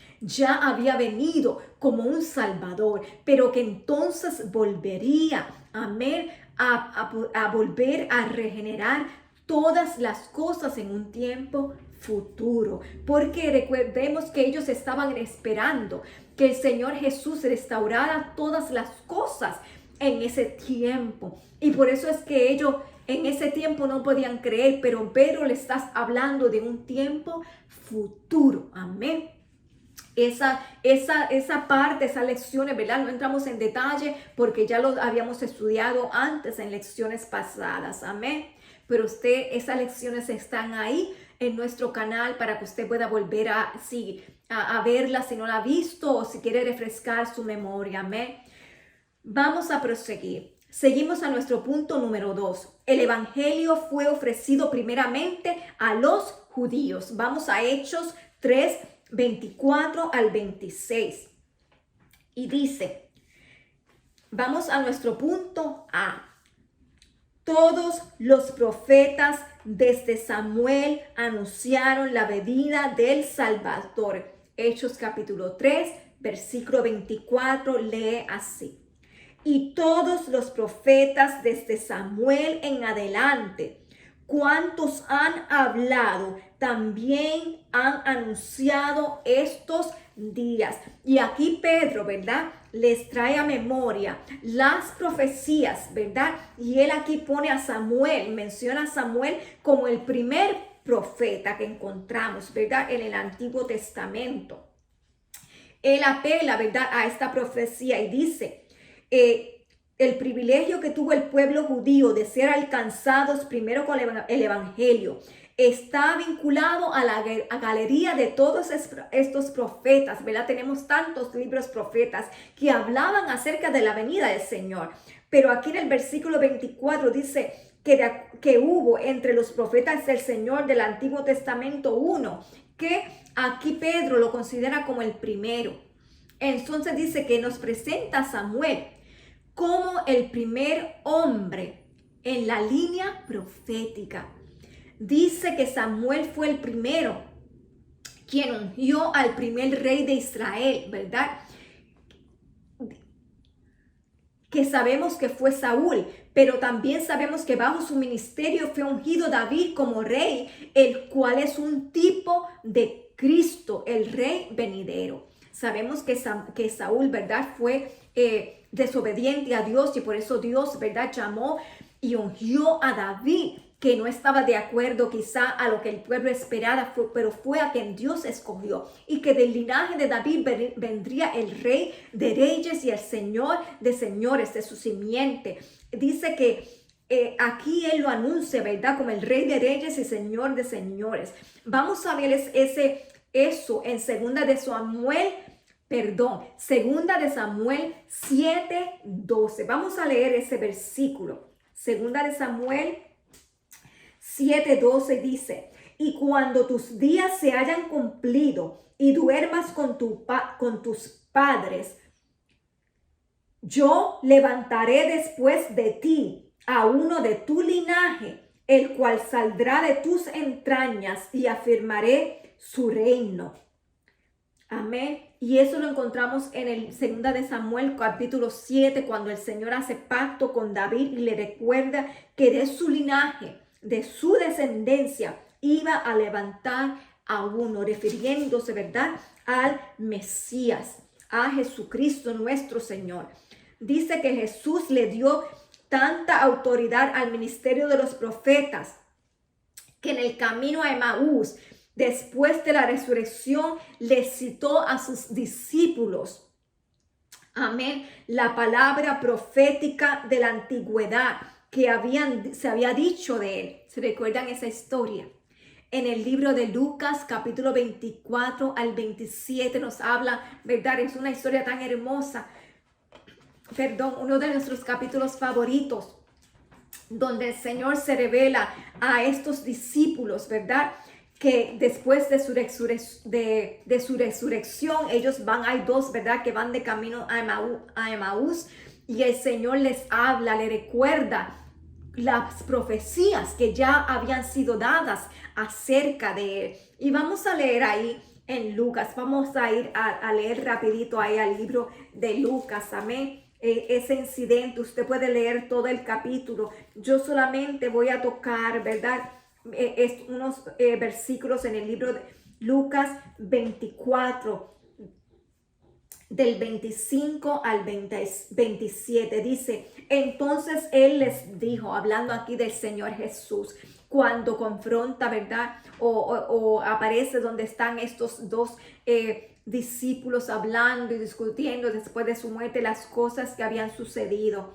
como un Salvador, pero que entonces volvería, amén, a volver a regenerar todas las cosas en un tiempo futuro, porque recordemos que ellos estaban esperando que el Señor Jesús restaurara todas las cosas en ese tiempo, y por eso es que ellos en ese tiempo no podían creer, pero le estás hablando de un tiempo futuro, amén. Esa parte, esas lecciones, ¿verdad? No entramos en detalle porque ya lo habíamos estudiado antes en lecciones pasadas, amén. Pero esas lecciones están ahí en nuestro canal para que usted pueda volver a verlas si no la ha visto o si quiere refrescar su memoria, amén. Vamos a proseguir. Seguimos a nuestro punto número 2. El evangelio fue ofrecido primeramente a los judíos. Vamos a Hechos 3, 24 al 26. Y dice, vamos a nuestro punto A. Todos los profetas desde Samuel anunciaron la venida del Salvador. Hechos capítulo 3, versículo 24, lee así. Y todos los profetas desde Samuel en adelante, cuantos han hablado, también han anunciado estos días. Y aquí Pedro, ¿verdad?, les trae a memoria las profecías, ¿verdad? Y él aquí pone a Samuel, menciona a Samuel como el primer profeta que encontramos, ¿verdad?, en el Antiguo Testamento. Él apela, ¿verdad?, a esta profecía y dice, el privilegio que tuvo el pueblo judío de ser alcanzados primero con el evangelio está vinculado a la galería de todos estos profetas, ¿verdad? Tenemos tantos libros profetas que hablaban acerca de la venida del Señor, pero aquí en el versículo 24 dice que hubo entre los profetas del Señor del Antiguo Testamento uno, que aquí Pedro lo considera como el primero. Entonces dice que nos presenta a Samuel como el primer hombre en la línea profética. Dice que Samuel fue el primero quien ungió al primer rey de Israel, ¿verdad? Que sabemos que fue Saúl, pero también sabemos que bajo su ministerio fue ungido David como rey, el cual es un tipo de Cristo, el rey venidero. Sabemos que Saúl, ¿verdad?, fue desobediente a Dios, y por eso Dios, ¿verdad?, llamó y ungió a David, que no estaba de acuerdo quizá a lo que el pueblo esperaba, pero fue a quien Dios escogió, y que del linaje de David vendría el rey de reyes y el señor de señores, de su simiente. Dice que aquí él lo anuncia, ¿verdad?, como el rey de reyes y señor de señores. Vamos a ver eso en segunda de Samuel 7:12. Vamos a leer ese versículo. Segunda de Samuel 7:12 dice, y cuando tus días se hayan cumplido y duermas con tus padres, yo levantaré después de ti a uno de tu linaje, el cual saldrá de tus entrañas, y afirmaré su reino. Amén. Y eso lo encontramos en el 2 de Samuel capítulo 7, cuando el Señor hace pacto con David y le recuerda que de su linaje, de su descendencia, iba a levantar a uno, refiriéndose, ¿verdad?, al Mesías, a Jesucristo nuestro Señor. Dice que Jesús le dio tanta autoridad al ministerio de los profetas que en el camino a Emaús, después de la resurrección, le citó a sus discípulos, amén, la palabra profética de la antigüedad que se había dicho de él. ¿Se recuerdan esa historia? En el libro de Lucas, capítulo 24 al 27, nos habla, ¿verdad? Es una historia tan hermosa. Uno de nuestros capítulos favoritos, donde el Señor se revela a estos discípulos, ¿verdad?, que después de su resurrección, ellos van, hay dos, ¿verdad? Que van de camino a Emaús, y el Señor les habla, les recuerda las profecías que ya habían sido dadas acerca de él. Y vamos a leer ahí en Lucas, vamos a ir a leer rapidito ahí al libro de Lucas, amén. Ese incidente, usted puede leer todo el capítulo. Yo solamente voy a tocar, ¿verdad? Unos versículos en el libro de Lucas 24, del 25 al 27. Dice: entonces él les dijo, hablando aquí del Señor Jesús, cuando confronta, ¿verdad? O aparece donde están estos dos discípulos hablando y discutiendo después de su muerte las cosas que habían sucedido.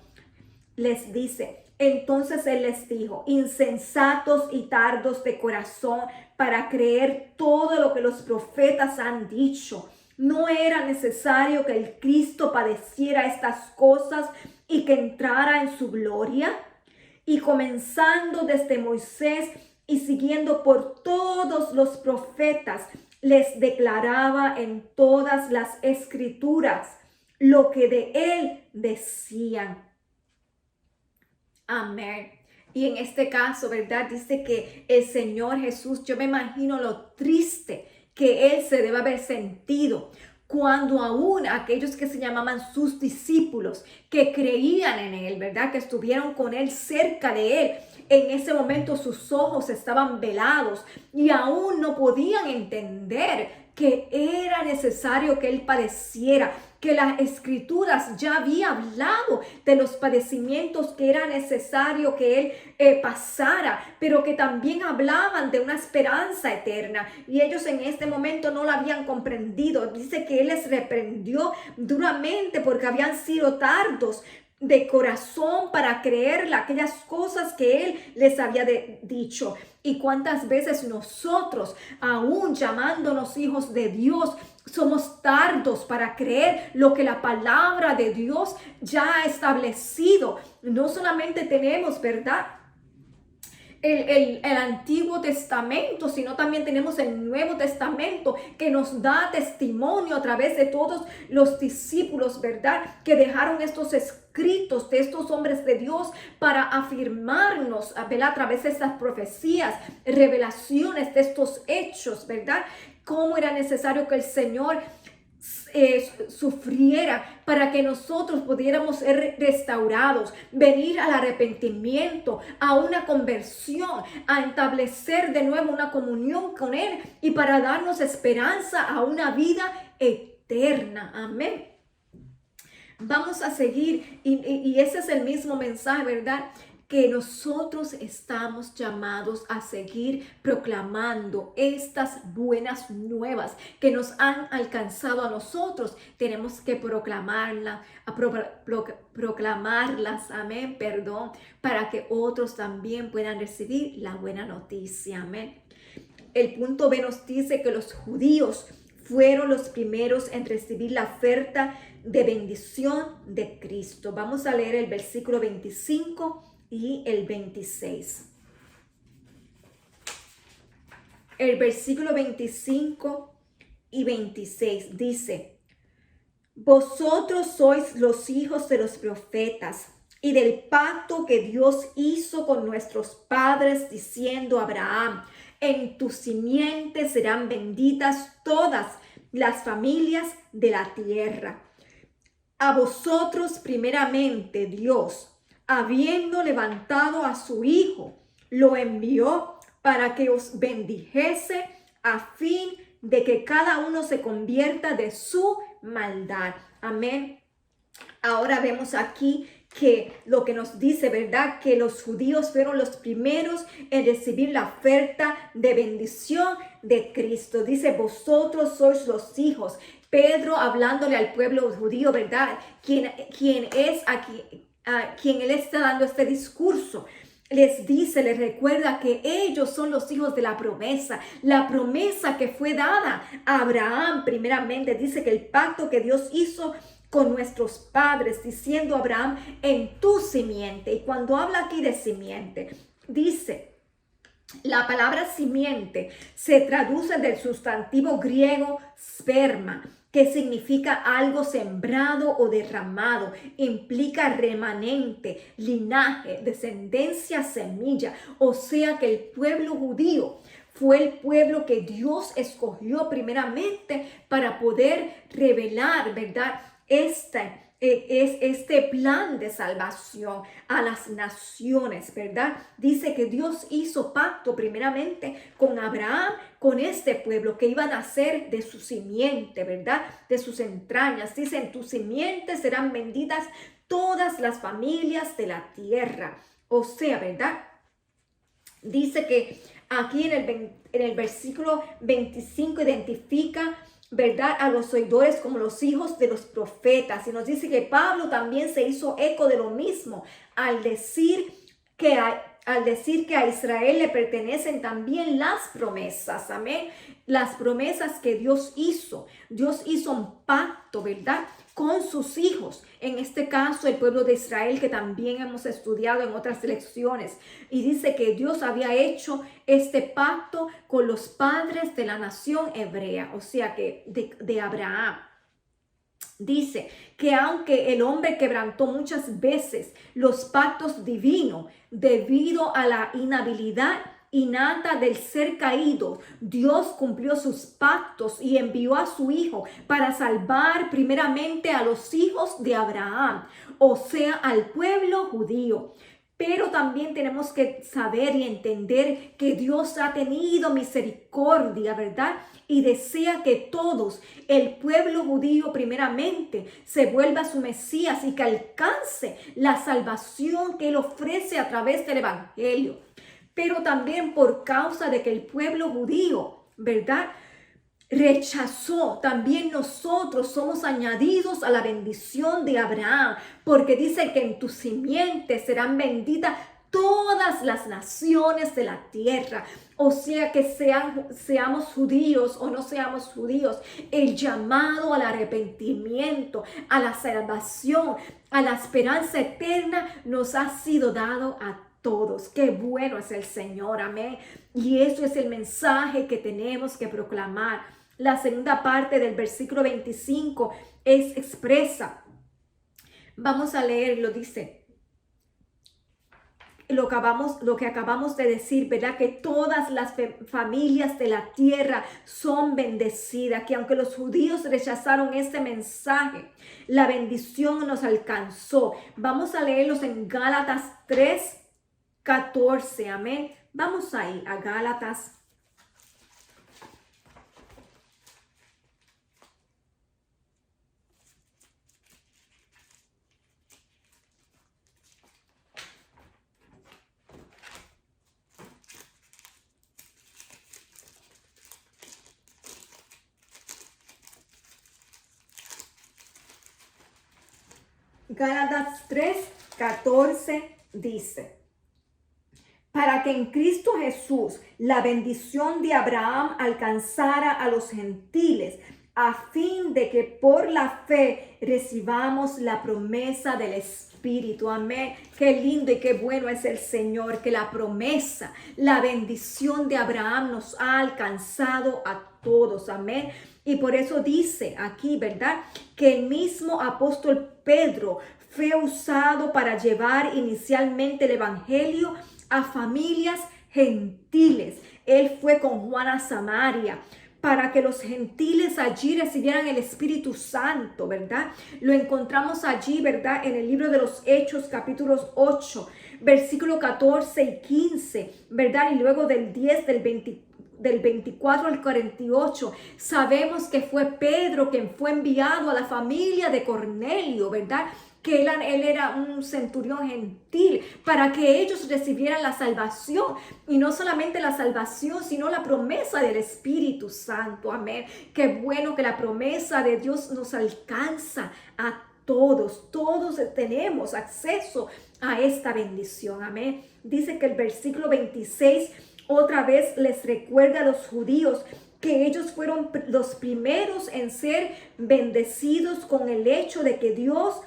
Les dice: entonces él les dijo, insensatos y tardos de corazón para creer todo lo que los profetas han dicho. ¿No era necesario que el Cristo padeciera estas cosas y que entrara en su gloria? Y comenzando desde Moisés y siguiendo por todos los profetas, les declaraba en todas las escrituras lo que de él decían. Amén. Y en este caso, ¿verdad? Dice que el Señor Jesús, yo me imagino lo triste que él se debe haber sentido cuando aún aquellos que se llamaban sus discípulos, que creían en él, ¿verdad? Que estuvieron con él, cerca de él, en ese momento sus ojos estaban velados y aún no podían entender que era necesario que él padeciera, que las escrituras ya había hablado de los padecimientos que era necesario que él pasara, pero que también hablaban de una esperanza eterna, y ellos en este momento no la habían comprendido. Dice que él les reprendió duramente porque habían sido tardos de corazón para creer aquellas cosas que él les había dicho. Y cuántas veces nosotros, aún llamándonos hijos de Dios, somos tardos para creer lo que la palabra de Dios ya ha establecido. No solamente tenemos, ¿verdad?, el Antiguo Testamento, sino también tenemos el Nuevo Testamento, que nos da testimonio a través de todos los discípulos, ¿verdad?, que dejaron estos escritos de estos hombres de Dios para afirmarnos, ¿verdad?, a través de estas profecías, revelaciones de estos hechos, ¿verdad?, cómo era necesario que el Señor sufriera para que nosotros pudiéramos ser restaurados, venir al arrepentimiento, a una conversión, a establecer de nuevo una comunión con Él y para darnos esperanza a una vida eterna. Amén. Vamos a seguir y ese es el mismo mensaje, ¿verdad?, que nosotros estamos llamados a seguir proclamando estas buenas nuevas que nos han alcanzado a nosotros. Tenemos que proclamarlas, amén, para que otros también puedan recibir la buena noticia, amén. El punto B nos dice que los judíos fueron los primeros en recibir la oferta de bendición de Cristo. Vamos a leer el versículo 25 y el 26. El versículo 25 y 26 dice: vosotros sois los hijos de los profetas y del pacto que Dios hizo con nuestros padres, diciendo a Abraham: en tu simiente serán benditas todas las familias de la tierra. A vosotros primeramente Dios, habiendo levantado a su Hijo, lo envió para que os bendijese, a fin de que cada uno se convierta de su maldad. Amén. Ahora vemos aquí que lo que nos dice, ¿verdad?, que los judíos fueron los primeros en recibir la oferta de bendición de Cristo. Dice: vosotros sois los hijos. Pedro hablándole al pueblo judío, ¿verdad?, quien es aquí, a quien él está dando este discurso, les dice, les recuerda que ellos son los hijos de la promesa que fue dada a Abraham. Primeramente dice que el pacto que Dios hizo con nuestros padres, diciendo a Abraham: en tu simiente. Y cuando habla aquí de simiente, dice La palabra simiente se traduce del sustantivo griego sperma, que significa algo sembrado o derramado, implica remanente, linaje, descendencia, semilla. O sea que el pueblo judío fue el pueblo que Dios escogió primeramente para poder revelar, ¿verdad? Este plan de salvación a las naciones, ¿verdad? Dice que Dios hizo pacto primeramente con Abraham, con este pueblo que iba a nacer de su simiente, ¿verdad? De sus entrañas. Dice, en tu simiente serán benditas todas las familias de la tierra. O sea, ¿verdad? Dice que aquí en el versículo 25 identifica, ¿verdad?, a los oidores como los hijos de los profetas. Y nos dice que Pablo también se hizo eco de lo mismo al decir que a Israel le pertenecen también las promesas. Amén. Las promesas que Dios hizo. Dios hizo un pacto, ¿verdad?, con sus hijos. En este caso, el pueblo de Israel, que también hemos estudiado en otras lecciones. Y dice que Dios había hecho este pacto con los padres de la nación hebrea, o sea que de Abraham. Dice que aunque el hombre quebrantó muchas veces los pactos divinos debido a la inhabilidad innata del ser caído, Dios cumplió sus pactos y envió a su Hijo para salvar primeramente a los hijos de Abraham, o sea, al pueblo judío. Pero también tenemos que saber y entender que Dios ha tenido misericordia, ¿verdad? Y desea que todos, el pueblo judío primeramente, se vuelva a su Mesías y que alcance la salvación que Él ofrece a través del Evangelio. Pero también por causa de que el pueblo judío, ¿verdad?, rechazó, también nosotros somos añadidos a la bendición de Abraham, porque dice que en tu simiente serán benditas todas las naciones de la tierra. O sea que seamos judíos o no seamos judíos, el llamado al arrepentimiento, a la salvación, a la esperanza eterna nos ha sido dado a todos. Qué bueno es el Señor, amén. Y eso es el mensaje que tenemos que proclamar. La segunda parte del versículo 25 es expresa. Vamos a leerlo, dice lo que acabamos de decir, ¿verdad? Que todas las familias de la tierra son bendecidas, que aunque los judíos rechazaron este mensaje, la bendición nos alcanzó. Vamos a leerlos en Gálatas 3:14, amén. Vamos ahí a Gálatas. Gálatas 3:14 dice: para que en Cristo Jesús la bendición de Abraham alcanzara a los gentiles, a fin de que por la fe recibamos la promesa del Espíritu. Amén. Qué lindo y qué bueno es el Señor, que la promesa, la bendición de Abraham nos ha alcanzado a todos. Amén. Y por eso dice aquí, ¿verdad?, que el mismo apóstol Pedro fue usado para llevar inicialmente el evangelio a familias gentiles. Él fue con Juan a Samaria para que los gentiles allí recibieran el Espíritu Santo, ¿verdad? Lo encontramos allí, ¿verdad?, en el libro de los Hechos, capítulos 8, versículo 14 y 15, ¿verdad? Y luego del 10, del 24 al 48, sabemos que fue Pedro quien fue enviado a la familia de Cornelio, ¿verdad?, que él era un centurión gentil, para que ellos recibieran la salvación, y no solamente la salvación, sino la promesa del Espíritu Santo. Amén. Qué bueno que la promesa de Dios nos alcanza a todos. Todos tenemos acceso a esta bendición. Amén. Dice que el versículo 26 otra vez les recuerda a los judíos que ellos fueron los primeros en ser bendecidos con el hecho de que Dios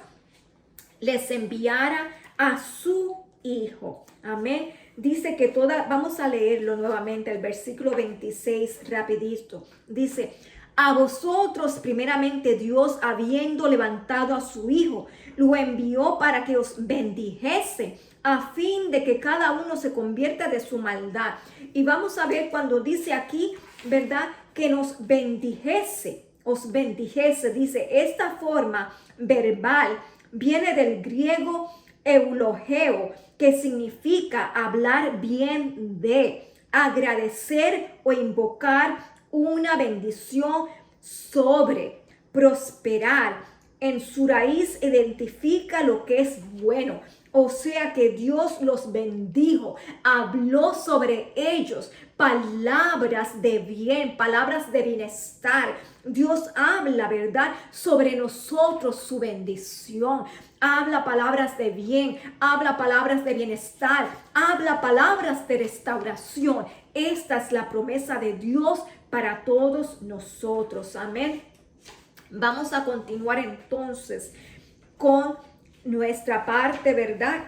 les enviara a su Hijo. Amén. dice que vamos a leerlo nuevamente, el versículo 26, rapidito. Dice, a vosotros primeramente Dios, habiendo levantado a su Hijo, lo envió para que os bendijese, a fin de que cada uno se convierta de su maldad. Y vamos a ver cuando dice aquí, ¿verdad? Que nos bendijese, os bendijese. Dice, esta forma verbal viene del griego eulogeo, que significa hablar bien de, agradecer o invocar una bendición sobre, prosperar. En su raíz identifica lo que es bueno. O sea que Dios los bendijo, habló sobre ellos palabras de bien, palabras de bienestar. Dios habla, ¿verdad?, sobre nosotros su bendición. Habla palabras de bien, habla palabras de bienestar, habla palabras de restauración. Esta es la promesa de Dios para todos nosotros. Amén. Vamos a continuar entonces con nuestra parte, ¿verdad?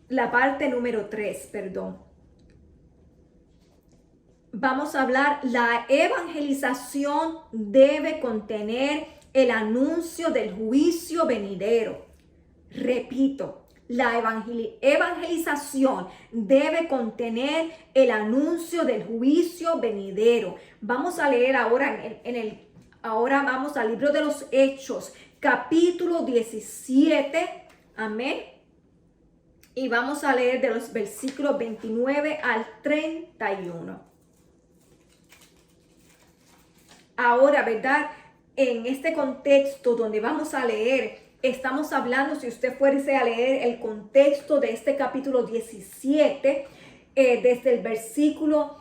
La parte número 3, perdón. Vamos a hablar, la evangelización debe contener el anuncio del juicio venidero. Repito, la evangelización debe contener el anuncio del juicio venidero. Vamos a leer ahora ahora vamos al libro de los Hechos, capítulo 17. Amén. Y vamos a leer de los versículos 29 al 31. Ahora, ¿verdad? En este contexto donde vamos a leer, estamos hablando, si usted fuese a leer el contexto de este capítulo 17, desde el versículo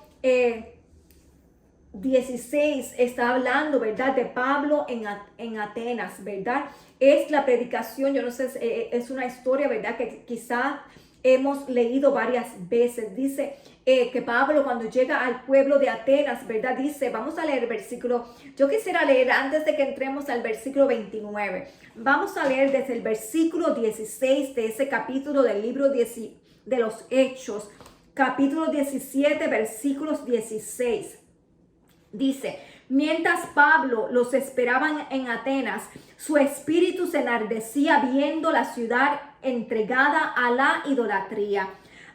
16, está hablando, ¿verdad?, de Pablo en Atenas, ¿verdad? Es la predicación, yo no sé, es una historia, ¿verdad?, que quizá hemos leído varias veces. Dice que Pablo, cuando llega al pueblo de Atenas, ¿verdad?, dice, vamos a leer el versículo, yo quisiera leer antes de que entremos al versículo 29. Vamos a leer desde el versículo 16 de ese capítulo del libro de los Hechos, capítulo 17, versículos 16. Dice, mientras Pablo los esperaban en Atenas, su espíritu se enardecía viendo la ciudad entregada a la idolatría.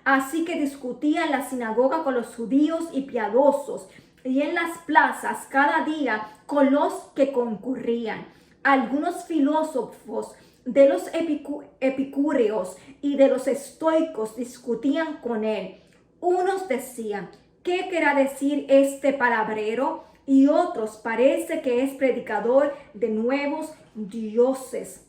Así que discutía en la sinagoga con los judíos y piadosos, y en las plazas cada día con los que concurrían. Algunos filósofos de los epicúreos y de los estoicos discutían con él. Unos decían, ¿qué querrá decir este palabrero? Y otros, parece que es predicador de nuevos dioses.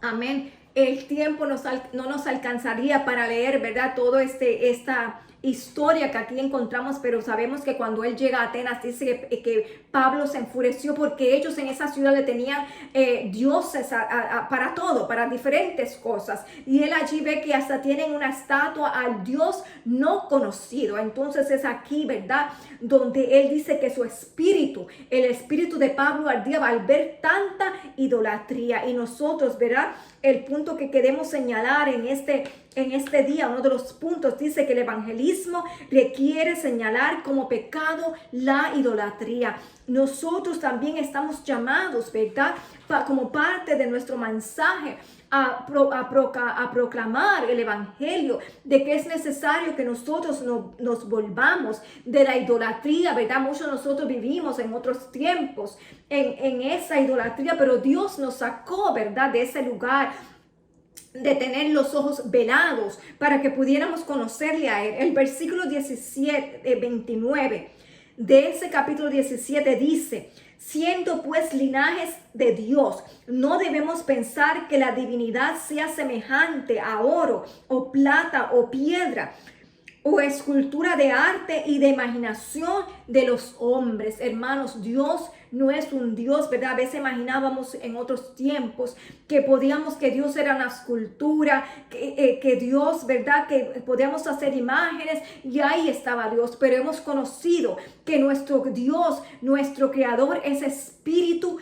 Amén. El tiempo no nos alcanzaría para leer, ¿verdad?, todo esta historia que aquí encontramos, pero sabemos que cuando él llega a Atenas, dice que Pablo se enfureció porque ellos en esa ciudad le tenían dioses para todo, para diferentes cosas, y él allí ve que hasta tienen una estatua al Dios no conocido. Entonces es aquí, ¿verdad?, donde él dice que su espíritu, el espíritu de Pablo ardía al ver tanta idolatría. Y nosotros, ¿verdad?, el punto que queremos señalar en este día, uno de los puntos, dice que el evangelismo requiere señalar como pecado la idolatría. Nosotros también estamos llamados, ¿verdad?, como parte de nuestro mensaje a proclamar el evangelio, de que es necesario que nosotros nos volvamos de la idolatría, ¿verdad? Muchos de nosotros vivimos en otros tiempos en esa idolatría, pero Dios nos sacó, ¿verdad?, de ese lugar de tener los ojos velados para que pudiéramos conocerle a él. El versículo 29 de ese capítulo 17 dice, siendo pues linajes de Dios, no debemos pensar que la divinidad sea semejante a oro o plata o piedra o escultura de arte y de imaginación de los hombres. Hermanos, Dios no es un Dios, ¿verdad? A veces imaginábamos en otros tiempos que Dios era una escultura, que Dios, ¿verdad?, que podíamos hacer imágenes y ahí estaba Dios. Pero hemos conocido que nuestro Dios, nuestro Creador, es espíritu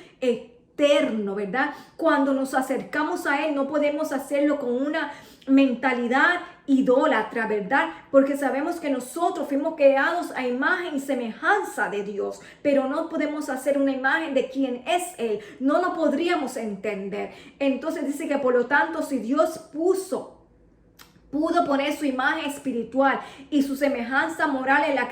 eterno, ¿verdad? Cuando nos acercamos a Él no podemos hacerlo con una mentalidad idólatra, ¿verdad? Porque sabemos que nosotros fuimos creados a imagen y semejanza de Dios, pero no podemos hacer una imagen de quién es Él, no lo podríamos entender. Entonces dice que por lo tanto, si Dios pudo poner su imagen espiritual y su semejanza moral en la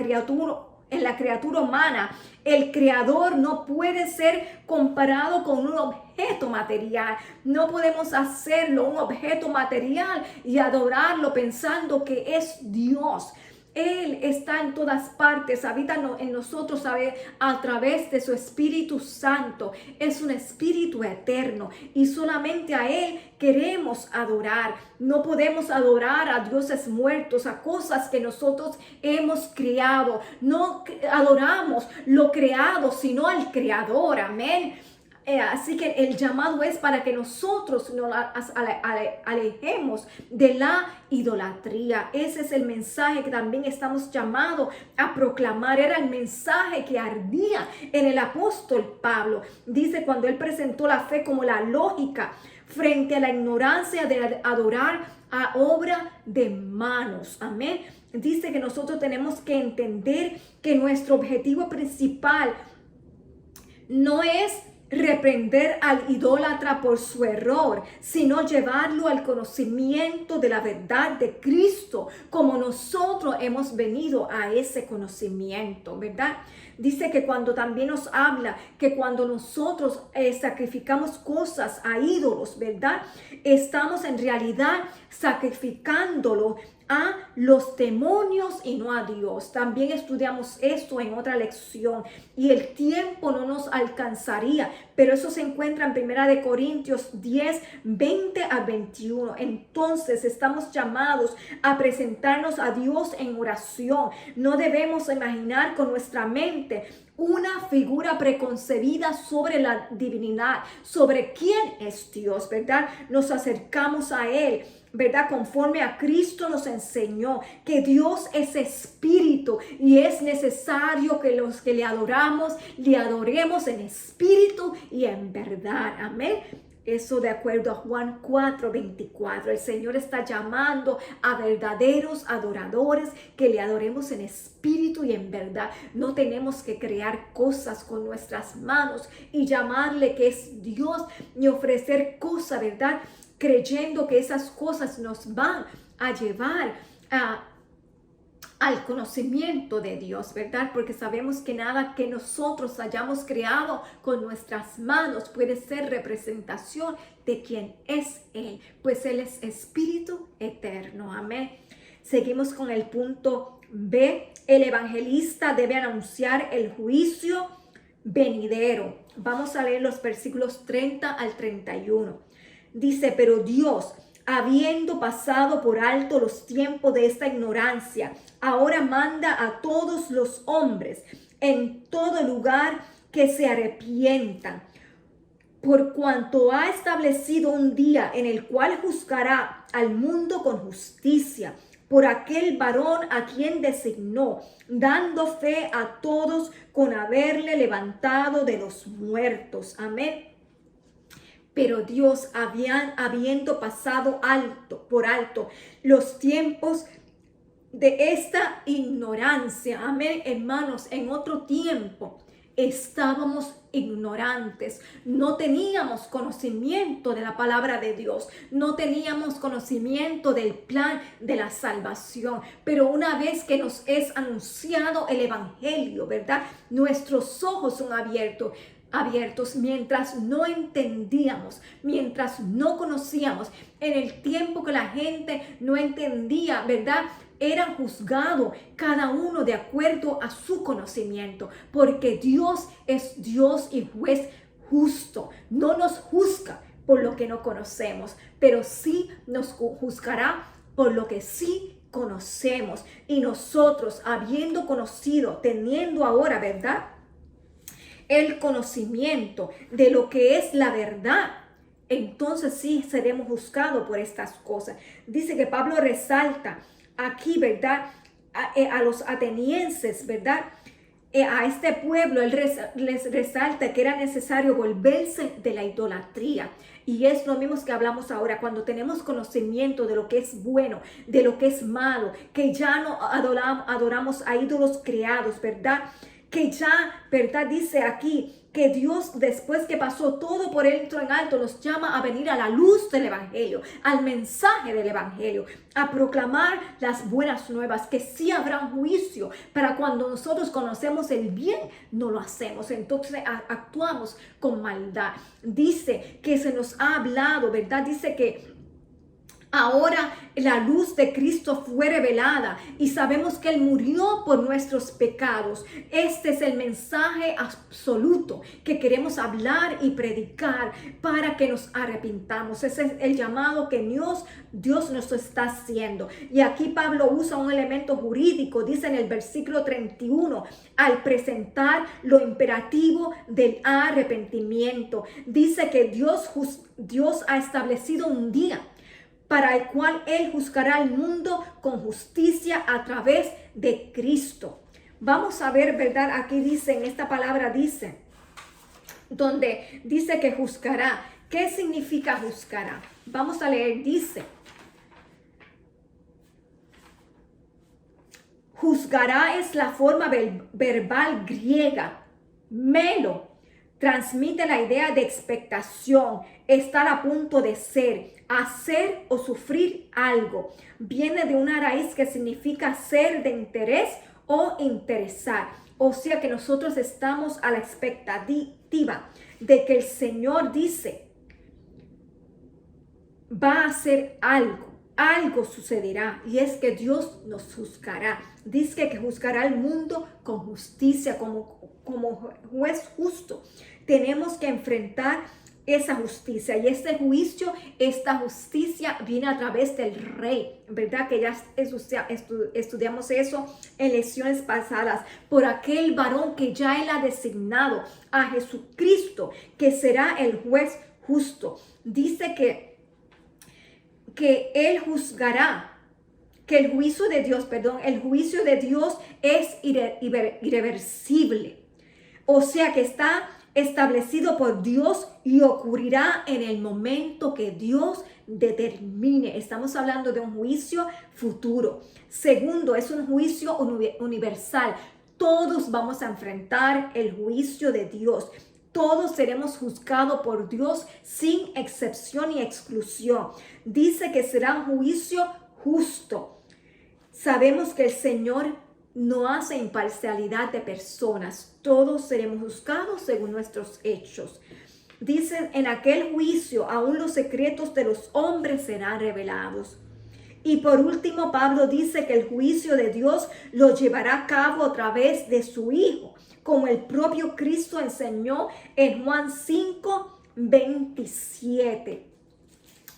criatura humana, el creador no puede ser comparado con un objeto material. No podemos hacerlo un objeto material y adorarlo pensando que es Dios. Él está en todas partes, habita en nosotros a través de su Espíritu Santo. Es un Espíritu eterno y solamente a Él queremos adorar. No podemos adorar a dioses muertos, a cosas que nosotros hemos creado. No adoramos lo creado, sino al Creador. Amén. Así que el llamado es para que nosotros nos alejemos de la idolatría. Ese es el mensaje que también estamos llamados a proclamar. Era el mensaje que ardía en el apóstol Pablo. Dice cuando él presentó la fe como la lógica frente a la ignorancia de adorar a obra de manos. Amén. Dice que nosotros tenemos que entender que nuestro objetivo principal no es reprender al idólatra por su error, sino llevarlo al conocimiento de la verdad de Cristo, como nosotros hemos venido a ese conocimiento, ¿verdad? Dice que cuando también nos habla que cuando nosotros sacrificamos cosas a ídolos, ¿verdad? Estamos en realidad sacrificándolo a los demonios y no a Dios. También estudiamos esto en otra lección y el tiempo no nos alcanzaría, pero eso se encuentra en 1 Corintios 10, 20 a 21. Entonces estamos llamados a presentarnos a Dios en oración. No debemos imaginar con nuestra mente una figura preconcebida sobre la divinidad, sobre quién es Dios, ¿verdad? Nos acercamos a Él, ¿verdad? Conforme a Cristo nos enseñó que Dios es espíritu y es necesario que los que le adoramos, le adoremos en espíritu y en verdad. Amén. Eso de acuerdo a Juan 4:24. El Señor está llamando a verdaderos adoradores que le adoremos en espíritu y en verdad. No tenemos que crear cosas con nuestras manos y llamarle que es Dios ni ofrecer cosas, ¿verdad? Creyendo que esas cosas nos van a llevar al conocimiento de Dios, ¿verdad? Porque sabemos que nada que nosotros hayamos creado con nuestras manos puede ser representación de quién es Él, pues Él es espíritu eterno. Amén. Seguimos con el punto B. El evangelista debe anunciar el juicio venidero. Vamos a leer los versículos 30 al 31. Dice, pero Dios, habiendo pasado por alto los tiempos de esta ignorancia, ahora manda a todos los hombres en todo lugar que se arrepientan, por cuanto ha establecido un día en el cual juzgará al mundo con justicia, por aquel varón a quien designó, dando fe a todos con haberle levantado de los muertos. Amén. Pero Dios, habiendo pasado por alto los tiempos de esta ignorancia, amén, hermanos, en otro tiempo estábamos ignorantes, no teníamos conocimiento de la palabra de Dios, no teníamos conocimiento del plan de la salvación, pero una vez que nos es anunciado el evangelio, ¿verdad? Nuestros ojos son abiertos mientras no entendíamos, mientras no conocíamos, en el tiempo que la gente no entendía, ¿verdad? Eran juzgados cada uno de acuerdo a su conocimiento, porque Dios es Dios y juez justo. No nos juzga por lo que no conocemos, pero sí nos juzgará por lo que sí conocemos. Y nosotros, habiendo conocido, teniendo ahora, ¿verdad?, el conocimiento de lo que es la verdad, entonces sí seremos juzgados por estas cosas. Dice que Pablo resalta aquí, ¿verdad?, a los atenienses, ¿verdad?, a este pueblo, él les resalta que era necesario volverse de la idolatría. Y es lo mismo que hablamos ahora, cuando tenemos conocimiento de lo que es bueno, de lo que es malo, que ya no adoramos a ídolos creados, ¿verdad? Que ya, ¿verdad? Dice aquí que Dios, después que pasó todo por dentro en alto, nos llama a venir a la luz del evangelio, al mensaje del evangelio, a proclamar las buenas nuevas, que sí habrá un juicio para cuando nosotros conocemos el bien, no lo hacemos, entonces actuamos con maldad. Dice que se nos ha hablado, ¿verdad? Dice que ahora la luz de Cristo fue revelada y sabemos que Él murió por nuestros pecados. Este es el mensaje absoluto que queremos hablar y predicar para que nos arrepintamos. Ese es el llamado que Dios nos está haciendo. Y aquí Pablo usa un elemento jurídico, dice en el versículo 31, al presentar lo imperativo del arrepentimiento. Dice que Dios ha establecido un día para el cual Él juzgará al mundo con justicia a través de Cristo. Vamos a ver, ¿verdad? Aquí dice, en esta palabra dice, donde dice que juzgará. ¿Qué significa juzgará? Vamos a leer, dice, juzgará es la forma verbal griega, melo, transmite la idea de expectación, estar a punto de ser, hacer o sufrir algo. Viene de una raíz que significa ser de interés o interesar. O sea que nosotros estamos a la expectativa de que el Señor dice, va a hacer algo sucederá, y es que Dios nos juzgará. Dice que juzgará al mundo con justicia, como juez justo. Tenemos que enfrentar esa justicia y este juicio, esta justicia viene a través del rey, ¿verdad? Que ya estudiamos eso en lecciones pasadas, por aquel varón que ya Él ha designado, a Jesucristo, que será el juez justo. Dice que Él juzgará, que el juicio de Dios es irreversible. O sea que está establecido por Dios y ocurrirá en el momento que Dios determine. Estamos hablando de un juicio futuro. Segundo, es un juicio universal. Todos vamos a enfrentar el juicio de Dios. Todos seremos juzgados por Dios sin excepción ni exclusión. Dice que será un juicio justo. Sabemos que el Señor no hace imparcialidad de personas. Todos seremos juzgados según nuestros hechos. Dicen, en aquel juicio aún los secretos de los hombres serán revelados. Y por último, Pablo dice que el juicio de Dios lo llevará a cabo a través de su Hijo, como el propio Cristo enseñó en Juan 5:27.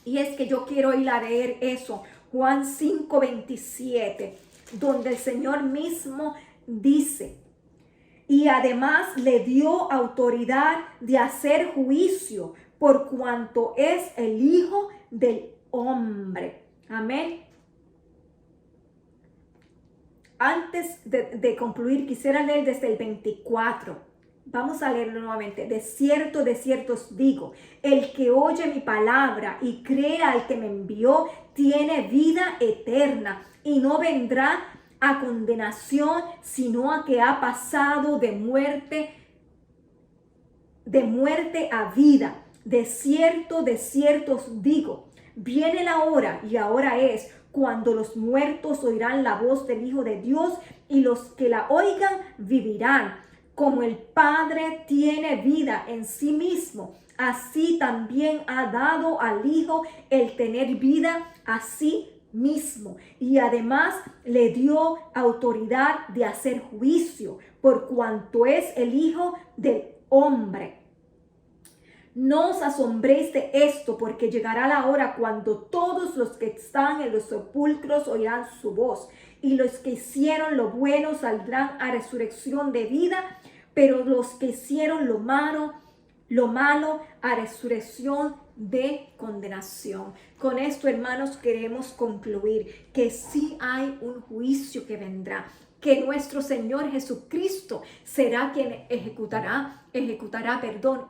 Y es que yo quiero ir a leer eso, Juan 5:27, donde el Señor mismo dice, y además le dio autoridad de hacer juicio por cuanto es el Hijo del Hombre. Amén. Antes de concluir, quisiera leer desde el 24. Vamos a leerlo nuevamente. De cierto os digo, el que oye mi palabra y crea al que me envió, tiene vida eterna y no vendrá a condenación, sino a que ha pasado de muerte a vida. De cierto os digo, viene la hora, y ahora es, cuando los muertos oirán la voz del Hijo de Dios, y los que la oigan vivirán. Como el Padre tiene vida en sí mismo, así también ha dado al Hijo el tener vida a sí mismo. Y además le dio autoridad de hacer juicio, por cuanto es el Hijo del Hombre. No os asombréis de esto, porque llegará la hora cuando todos los que están en los sepulcros oirán su voz, y los que hicieron lo bueno saldrán a resurrección de vida, pero los que hicieron lo malo a resurrección de condenación. Con esto, hermanos, queremos concluir que sí hay un juicio que vendrá, que nuestro Señor Jesucristo será quien ejecutará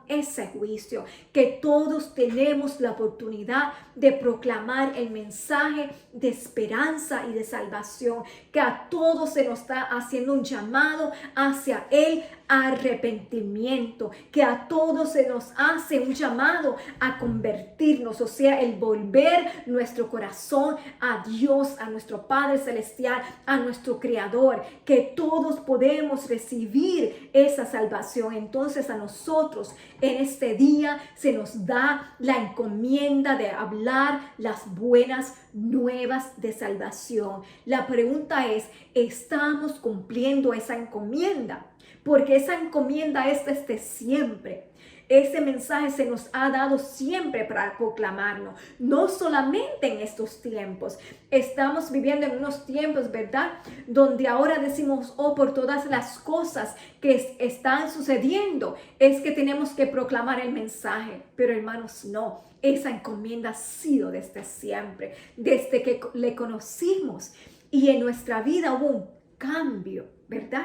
ese juicio, que todos tenemos la oportunidad de proclamar el mensaje de esperanza y de salvación, que a todos se nos está haciendo un llamado hacia el arrepentimiento, que a todos se nos hace un llamado a convertirnos, o sea, el volver nuestro corazón a Dios, a nuestro Padre Celestial, a nuestro Creador, que todos podemos recibir esa salvación. Entonces a nosotros en este día se nos da la encomienda de hablar las buenas nuevas de salvación. La pregunta es, ¿estamos cumpliendo esa encomienda? Porque esa encomienda es desde siempre. Ese mensaje se nos ha dado siempre para proclamarnos, no solamente en estos tiempos. Estamos viviendo en unos tiempos, ¿verdad? Donde ahora decimos, oh, por todas las cosas que están sucediendo, es que tenemos que proclamar el mensaje. Pero hermanos, no. Esa encomienda ha sido desde siempre, desde que le conocimos y en nuestra vida hubo un cambio, ¿verdad?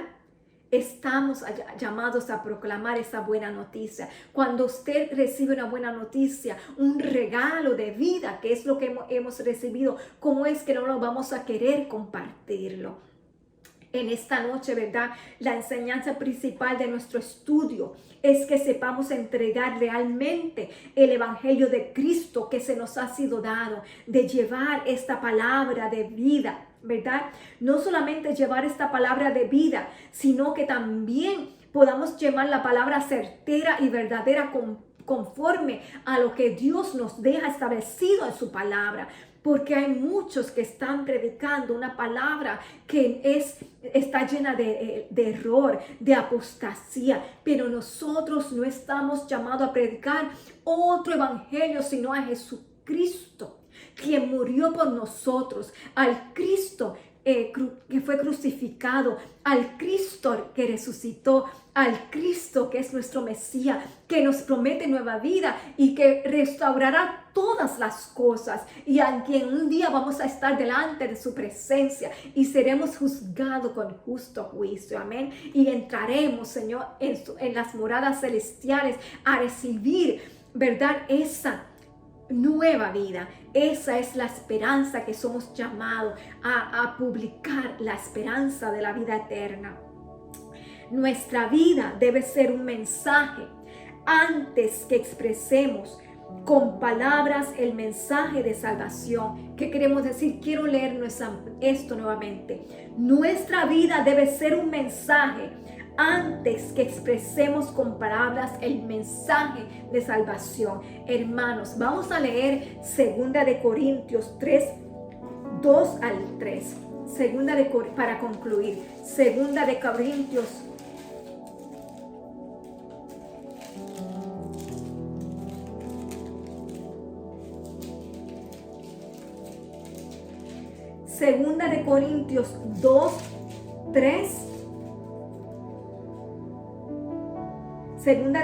Estamos llamados a proclamar esa buena noticia. Cuando usted recibe una buena noticia, un regalo de vida, que es lo que hemos recibido, ¿cómo es que no lo vamos a querer compartirlo? En esta noche, ¿verdad? La enseñanza principal de nuestro estudio es que sepamos entregar realmente el evangelio de Cristo que se nos ha sido dado, de llevar esta palabra de vida, ¿verdad? No solamente llevar esta palabra de vida, sino que también podamos llevar la palabra certera y verdadera conforme a lo que Dios nos deja establecido en su palabra. Porque hay muchos que están predicando una palabra que está llena de error, de apostasía. Pero nosotros no estamos llamados a predicar otro evangelio, sino a Jesucristo, quien murió por nosotros, al Cristo que fue crucificado, al Cristo que resucitó, al Cristo que es nuestro Mesías, que nos promete nueva vida y que restaurará todas las cosas, y a quien un día vamos a estar delante de su presencia y seremos juzgados con justo juicio, amén, y entraremos, Señor, en las moradas celestiales a recibir, ¿verdad?, esa nueva vida. Esa es la esperanza que somos llamados a publicar, la esperanza de la vida eterna. Nuestra vida debe ser un mensaje antes que expresemos con palabras el mensaje de salvación. ¿Qué queremos decir? Quiero leer esto nuevamente. Nuestra vida debe ser un mensaje antes que expresemos con palabras el mensaje de salvación. Hermanos, vamos a leer 2 de Corintios 3, 2 al 3. Para concluir, 2 de Corintios 2, 3. Segunda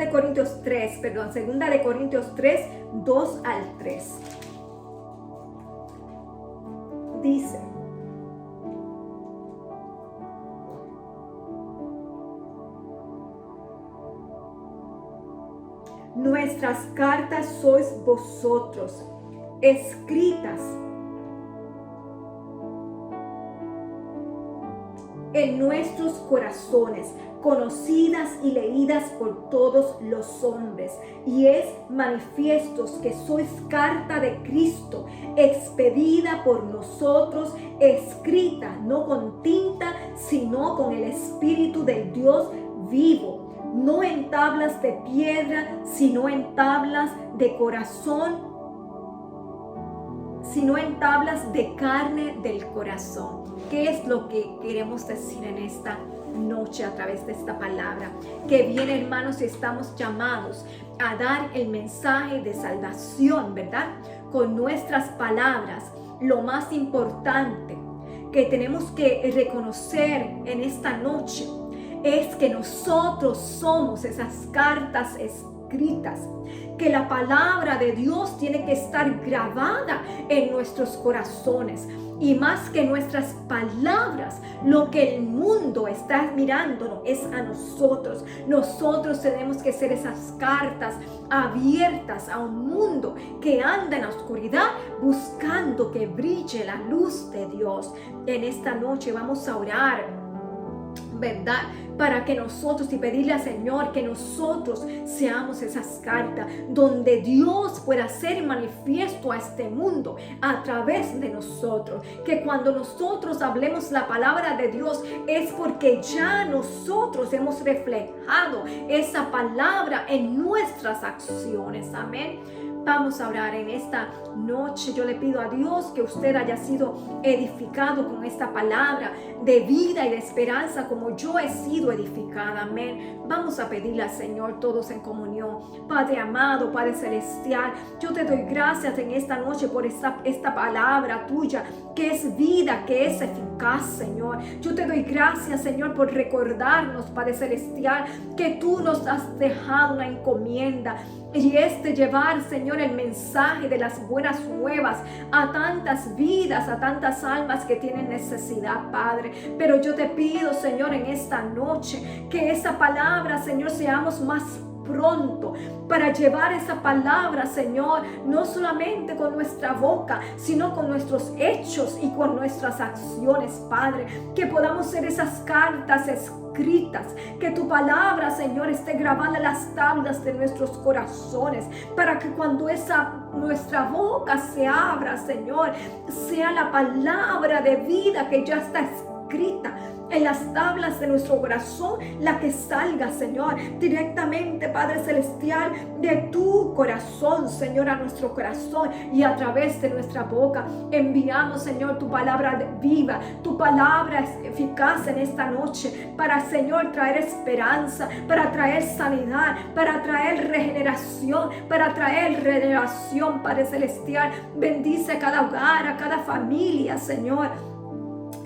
de Corintios 3, 2 al 3. Dice: nuestras cartas sois vosotros, escritas en nuestros corazones, conocidas y leídas por todos los hombres, y es manifiesto que sois carta de Cristo, expedida por nosotros, escrita no con tinta, sino con el Espíritu del Dios vivo, no en tablas de piedra, sino en tablas de corazón, sino en tablas de carne del corazón. ¿Qué es lo que queremos decir en esta noche a través de esta palabra? Que bien, hermanos, estamos llamados a dar el mensaje de salvación, ¿verdad? Con nuestras palabras. Lo más importante que tenemos que reconocer en esta noche es que nosotros somos esas cartas escritas, que la palabra de Dios tiene que estar grabada en nuestros corazones. Y más que nuestras palabras, lo que el mundo está mirándonos es a nosotros. Nosotros tenemos que ser esas cartas abiertas a un mundo que anda en la oscuridad buscando que brille la luz de Dios. En esta noche vamos a orar, ¿verdad? Para que nosotros y pedirle al Señor que nosotros seamos esas cartas donde Dios pueda ser manifiesto a este mundo a través de nosotros. Que cuando nosotros hablemos la palabra de Dios es porque ya nosotros hemos reflejado esa palabra en nuestras acciones. Amén. Vamos a orar en esta noche. Yo le pido a Dios que usted haya sido edificado con esta palabra de vida y de esperanza como yo he sido edificada. Amén. Vamos a pedirle al Señor todos en comunión. Padre amado, Padre celestial, yo te doy gracias en esta noche por esta palabra tuya que es vida, que es eficaz, Señor. Yo te doy gracias, Señor, por recordarnos, Padre celestial, que tú nos has dejado una encomienda. Y llevar, Señor, el mensaje de las buenas nuevas a tantas vidas, a tantas almas que tienen necesidad, Padre. Pero yo te pido, Señor, en esta noche, que esa palabra, Señor, seamos más pronto para llevar esa palabra, Señor, no solamente con nuestra boca, sino con nuestros hechos y con nuestras acciones, Padre. Que podamos ser esas cartas escritas, que tu palabra, Señor, esté grabada en las tablas de nuestros corazones, para que cuando nuestra boca se abra, Señor, sea la palabra de vida que ya está escrita en las tablas de nuestro corazón, la que salga, Señor, directamente, Padre celestial, de tu corazón, Señor, a nuestro corazón, y a través de nuestra boca enviamos, Señor, tu palabra viva, tu palabra eficaz en esta noche, para, Señor, traer esperanza, para traer sanidad, para traer regeneración, Padre celestial. Bendice a cada hogar, a cada familia, Señor,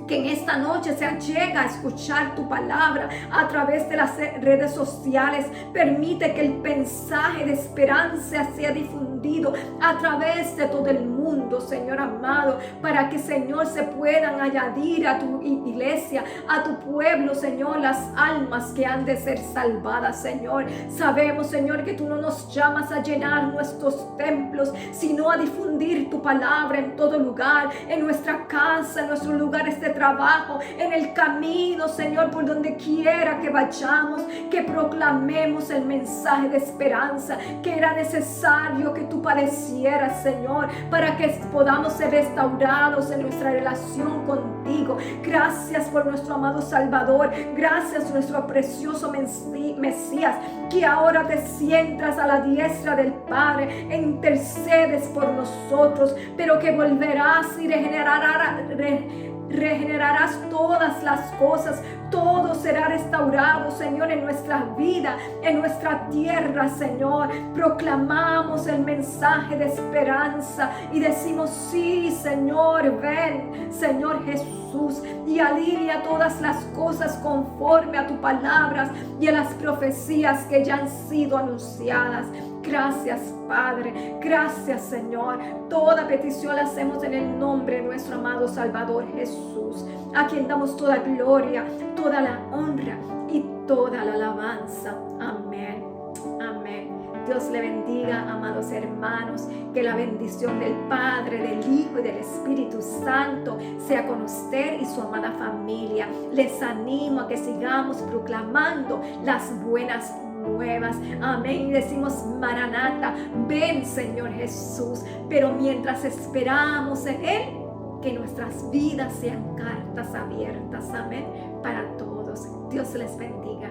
que en esta noche se llega a escuchar tu palabra a través de las redes sociales. Permite que el mensaje de esperanza sea difundido a través de todo el mundo, Señor amado, para que, Señor, se puedan añadir a tu iglesia, a tu pueblo, Señor, las almas que han de ser salvadas, Señor. Sabemos, Señor, que tú no nos llamas a llenar nuestros templos, sino a difundir tu palabra en todo lugar, en nuestra casa, en nuestros lugares de trabajo, en el camino, Señor, por donde quiera que vayamos, que proclamemos el mensaje de esperanza que era necesario que tú padecieras, Señor, para que podamos ser restaurados en nuestra relación contigo. Gracias por nuestro amado Salvador, gracias por nuestro precioso Mesías, que ahora te sientas a la diestra del Padre e intercedes por nosotros, pero que volverás y regenerarás todas las cosas. Todo será restaurado, Señor, en nuestra vida, en nuestra tierra, Señor. Proclamamos el mensaje de esperanza y decimos: sí, Señor, ven, Señor Jesús, y alinea todas las cosas conforme a tus palabras y a las profecías que ya han sido anunciadas. Gracias, Padre. Gracias, Señor. Toda petición la hacemos en el nombre de nuestro amado Salvador Jesús, a quien damos toda gloria, toda la honra y toda la alabanza. Amén. Amén. Dios le bendiga, amados hermanos. Que la bendición del Padre, del Hijo y del Espíritu Santo sea con usted y su amada familia. Les animo a que sigamos proclamando las buenas nuevas. Amén. Y decimos: Maranata, ven, Señor Jesús. Pero mientras esperamos en Él, que nuestras vidas sean cartas abiertas. Amén. Para todos. Dios les bendiga.